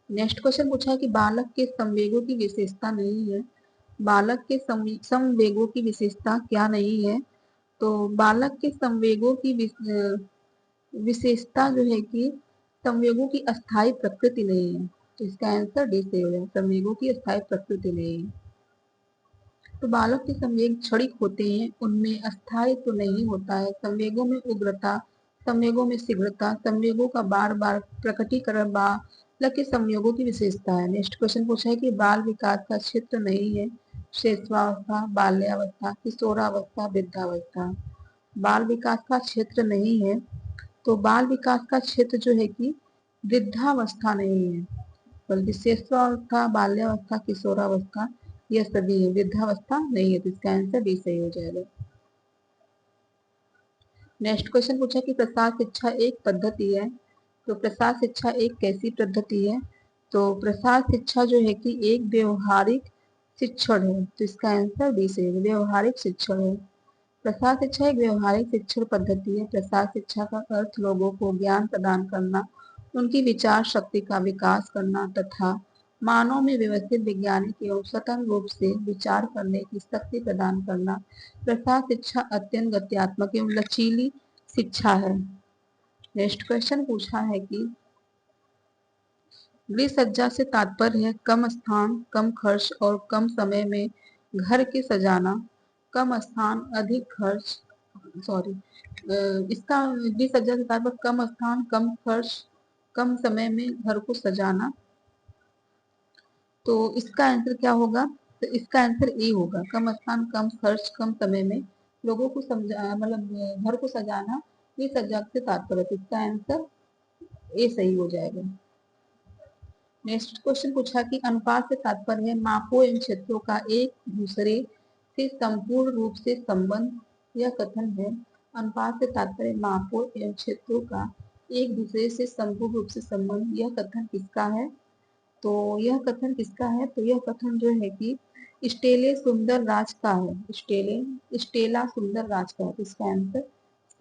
नेक्स्ट क्वेश्चन पूछा है कि बालक के संवेगों की विशेषता नहीं है। बालक के संवेगों की विशेषता क्या नहीं है? तो बालक के संवेगों की विशेषता जो है कि संवेगों की अस्थायी प्रकृति नहीं है। तो इसका आंसर डी सही हो जाएगा, संवेगों की अस्थायी प्रकृति नहीं है। तो बालक के संवेग क्षणिक होते हैं, उनमें अस्थायी तो नहीं होता है। संवेगों में उग्रता, संवेगों में शीघ्रता, संवेगों का बार बार प्रकटीकरण बालक के संवेगों की विशेषता है। नेक्स्ट क्वेश्चन पूछा है कि बाल विकास का क्षेत्र नहीं है। श्वेतावस्था, बाल्यावस्था, किशोरावस्था, वृद्धावस्था। बाल विकास का क्षेत्र नहीं है, तो बाल विकास का क्षेत्र जो है कि वृद्धावस्था नहीं है, बल्कि श्वेतावस्था, बाल्यावस्था, किशोरावस्था, यह सभी है। वृद्धावस्था नहीं है, तो इसका आंसर डी सही हो जाएगा। नेक्स्ट क्वेश्चन पूछा कि प्रसार शिक्षा एक पद्धति है। तो प्रसार शिक्षा एक कैसी पद्धति है? तो प्रसार शिक्षा जो है कि एक व्यवहारिक शिक्षण है। तो इसका आंसर डी सही है, व्यवहारिक शिक्षण है। प्रसार शिक्षा एक व्यवहारिक शिक्षण पद्धति है। प्रसार शिक्षा का अर्थ लोगों को ज्ञान प्रदान करना, उनकी विचार शक्ति का विकास करना तथा मानव में व्यवस्थित वैज्ञानिक एवं स्वतंत्र रूप से विचार करने की शक्ति प्रदान करना। प्रसार शिक्षा अत्यंत गत्यात्मक एवं लचीली शिक्षा है। नेक्स्ट क्वेश्चन पूछा है कि गृह सज्जा से तात्पर्य है कम स्थान, कम खर्च और कम समय में घर के सजाना। कम स्थान, अधिक खर्च, सॉरी, इसका गृह सज्जा से तात्पर्य कम स्थान, कम खर्च, कम समय में घर को सजाना। तो इसका आंसर क्या होगा? तो इसका आंसर ए होगा, कम स्थान, कम खर्च, कम समय में लोगों को समझा, मतलब घर को सजाना, ये सज्जा से तात्पर्य। तो इसका आंसर ए सही हो जाएगा। नेक्स्ट क्वेश्चन पूछा कि अनुपात से तात्पर्य है मापों एवं क्षेत्रों का एक दूसरे से संपूर्ण रूप से संबंध। यह कथन है, अनुपात से तात्पर्य मापों एवं क्षेत्रों का एक दूसरे से संपूर्ण रूप से संबंध। यह कथन किसका है? तो यह कथन किसका है? तो यह कथन जो है कि स्टेले सुंदर राज का है। स्टेला सुंदर राज का है। तो इसका आंसर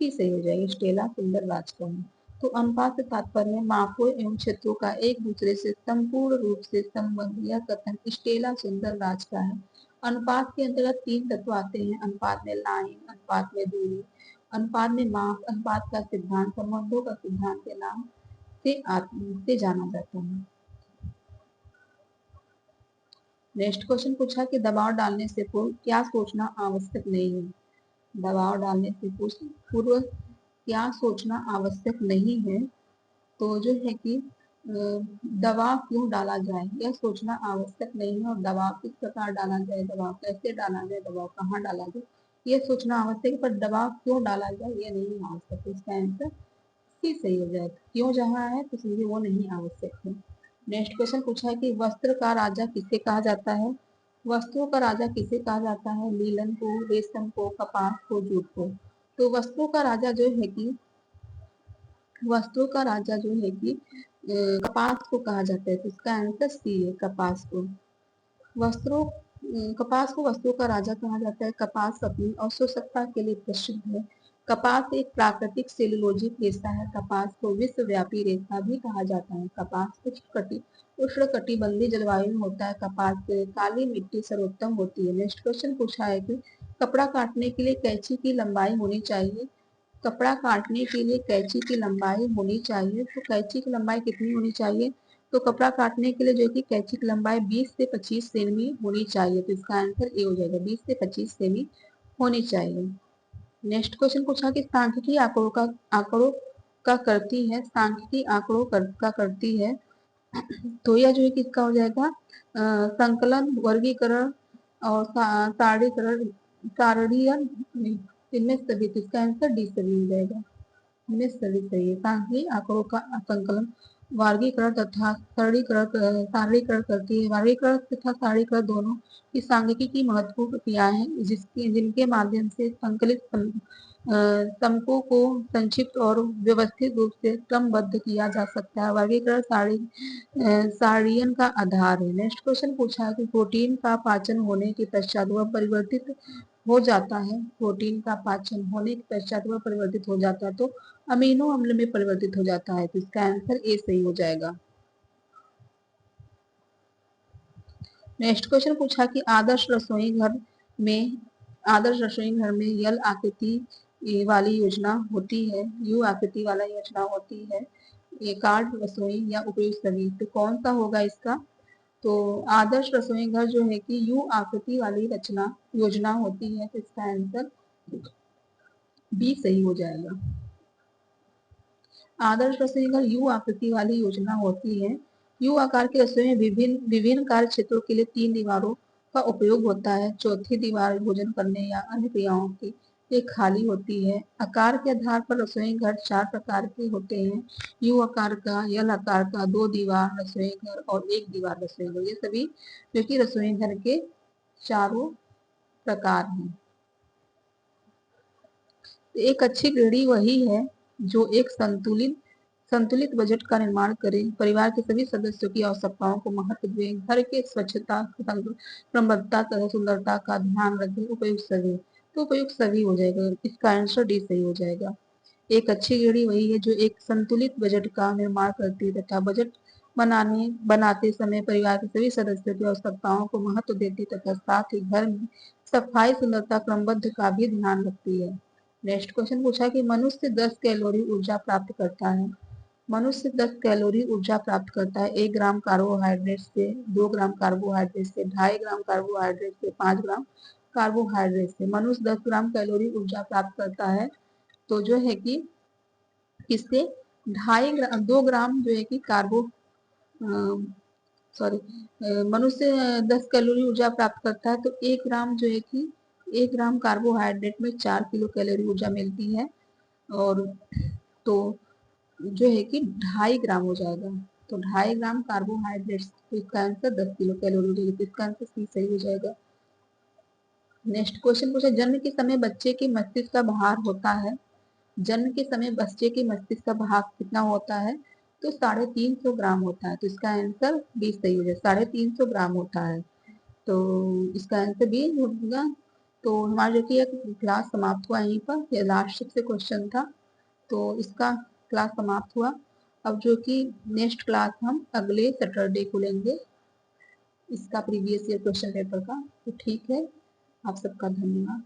की सही हो जाएगा, स्टेला सुंदर राज का है। तो अनुपात से तात्पर्य मापों एवं क्षेत्रों का एक दूसरे से संपूर्ण रूप से संबंध। यह कथन स्टेला सुंदर राज का है। अनुपात के अंतर्गत तीन तत्व आते हैं, अनुपात में लाइन, अनुपात में दूरी, अनुपात में माप। अनुपात का सिद्धांत संबंधों का सिद्धांत के नाम से जाना जाता है। नेक्स्ट क्वेश्चन पूछा कि दबाव डालने से पूर्व क्या सोचना आवश्यक नहीं है। दबाव डालने से पूर्व क्या सोचना आवश्यक नहीं है? तो जो है कि दबाव क्यों डाला जाए, यह सोचना आवश्यक नहीं है। और दबाव किस प्रकार डाला जाए, दबाव कैसे डाला जाए, दबाव कहाँ डाला जाए, यह सोचना आवश्यक है। पर दबाव क्यों डाला जाए यह नहीं आवश्यक है। इसका आंसर सी सही हो जाएगा। क्यों जहाँ है तो समझिए वो नहीं आवश्यक है। नेक्स्ट क्वेश्चन पूछा है कि वस्त्र का राजा किसे कहा जाता है। वस्त्रों का राजा किसे कहा जाता है? लीलन को, रेशम को, कपास को, जूट को। तो वस्त्रों का राजा जो है कि वस्त्रों का राजा जो है कि कपास को कहा जाता है। तो इसका आंसर सी है, कपास को। वस्त्रों कपास को वस्त्रों का राजा कहा जाता है। कपास अपनी औषधीयता के लिए प्रसिद्ध है। कपास एक प्राकृतिक सेलुलोजिक रेशा है। कपास को विश्वव्यापी रेशा भी कहा जाता है। कपास उष्णकटिबंधीय जलवायु में होता है। कपास से काली मिट्टी सर्वोत्तम होती है। नेक्स्ट क्वेश्चन पूछा है कि कपड़ा काटने के लिए कैंची की लंबाई होनी चाहिए। कपड़ा काटने के लिए कैंची की लंबाई होनी चाहिए। तो कैंची की लंबाई कितनी होनी चाहिए? तो कपड़ा काटने के लिए जो कि कैंची की लंबाई 20 से 25 सेमी होनी चाहिए। तो इसका आंसर ए हो जाएगा, 20 से 25 सेमी होनी चाहिए। नेक्स्ट क्वेश्चन पूछा कि सांख्यिकी आंकड़ों का करती है। सांख्यिकी आंकड़ों का करती है। तो यह जो है किसका हो जाएगा? संकलन, वर्गीकरण और सारणीकरण, सारणीयन, इनमें सभी। तो इसका आंसर डी सभी हो जाएगा, इनमें सभी सही है। सांख्यिकी आंकड़ों का संकलन, वर्गीकरण तथा सारणीकरण करती है। वर्गीकरण तथा सारणीकरण दोनों इस सांख्यिकी की महत्वपूर्ण क्रियाएं हैं, जिनके माध्यम से संकलित तमकों को संक्षिप्त और व्यवस्थित रूप से क्रमबद्ध किया जा सकता है। वर्गीकरण सारियन का आधार है। नेक्स्ट क्वेश्चन पूछा है कि प्रोटीन का पाचन होने के पश्चात वह परिवर्तित हो जाता है। प्रोटीन का पाचन होने के पश्चात वह परिवर्तित हो जाता है तो अमीनो अम्ल में परिवर्तित हो जाता है। तो इसका आंसर ए सही हो जाएगा। नेक्स्ट क्वेश्चन पूछा कि आदर्श रसोई घर में यल आकृति वाली योजना होती है, यू आकृति वाला योजना होती है, ये कार्ड रसोई या उपयुक्त सभी, तो कौन सा होगा इसका? तो आदर्श रसोई घर जो है कि यू आकृति वाली रचना योजना होती है, तो इसका आंसर बी सही हो जाएगा। आदर्श रसोई घर यू आकृति वाली योजना होती है। यू आकार की रसोई में विभिन्न विभिन्न कार्य क्षेत्रों के लिए 3 दीवारों का उपयोग होता है। चौथी दीवार भोजन करने या अन्य क्रियाओं की एक खाली होती है। आकार के आधार पर रसोई घर 4 प्रकार के होते हैं। यू आकार का, यल आकार का, 2 दीवार रसोई घर और 1 दीवार रसोई घर। ये सभी जो कि रसोई घर के चारों प्रकार हैं। एक अच्छी गृहिणी वही है जो एक संतुलित बजट का निर्माण करे, परिवार के सभी सदस्यों की आवश्यकताओं को महत्व दे, घर के स्वच्छता, क्रमबद्धता तथा सुंदरता का ध्यान रखे, उपयुक्त सभी। तो उपयुक्त सभी हो जाएगा, इसका आंसर डी सही हो जाएगा। एक अच्छी गृहिणी वही है जो एक संतुलित बजट का निर्माण करती है तथा बजट बनाते समय परिवार के सभी सदस्यों की आवश्यकताओं को महत्व देती तथा साथ ही घर में सफाई, सुंदरता, क्रमबद्ध का भी ध्यान रखती है। नेक्स्ट क्वेश्चन पूछा कि मनुष्य 10 कैलोरी ऊर्जा प्राप्त करता है। मनुष्य 10 कैलोरी ऊर्जा प्राप्त करता है 1 ग्राम कार्बोहाइड्रेट से, 2 ग्राम कार्बोहाइड्रेट से, 2.5 ग्राम कार्बोहाइड्रेट से, 5 ग्राम कार्बोहाइड्रेट से। मनुष्य 10 ग्राम कैलोरी ऊर्जा प्राप्त करता है तो जो है कि इससे 2 ग्राम जो है कि सॉरी मनुष्य 10 कैलोरी ऊर्जा प्राप्त करता है तो 1 ग्राम जो है कि 1 ग्राम कार्बोहाइड्रेट में 4 किलो कैलोरी ऊर्जा मिलती है और तो जो है कि 2.5 ग्राम हो जाएगा। तो 2.5 ग्राम कार्बोहाइड्रेट, तो इसका आंसर 10 किलो कैलोरी हो जाएगी। इसका आंसर सी सही हो जाएगा। नेक्स्ट क्वेश्चन पूछा जन्म के समय बच्चे के मस्तिष्क का भार होता है। जन्म के समय बच्चे के मस्तिष्क का भार कितना होता है? तो 350 ग्राम होता है। तो इसका आंसर बी सही हो जाएगा, 350 ग्राम होता है। तो इसका आंसर बी होगा। तो हमारा जो कि एक क्लास समाप्त हुआ यहीं पर, ये लास्ट से क्वेश्चन था तो इसका क्लास समाप्त हुआ। अब जो कि नेक्स्ट क्लास हम अगले सैटरडे को लेंगे इसका प्रीवियस ईयर क्वेश्चन पेपर का। तो ठीक है, आप सबका धन्यवाद।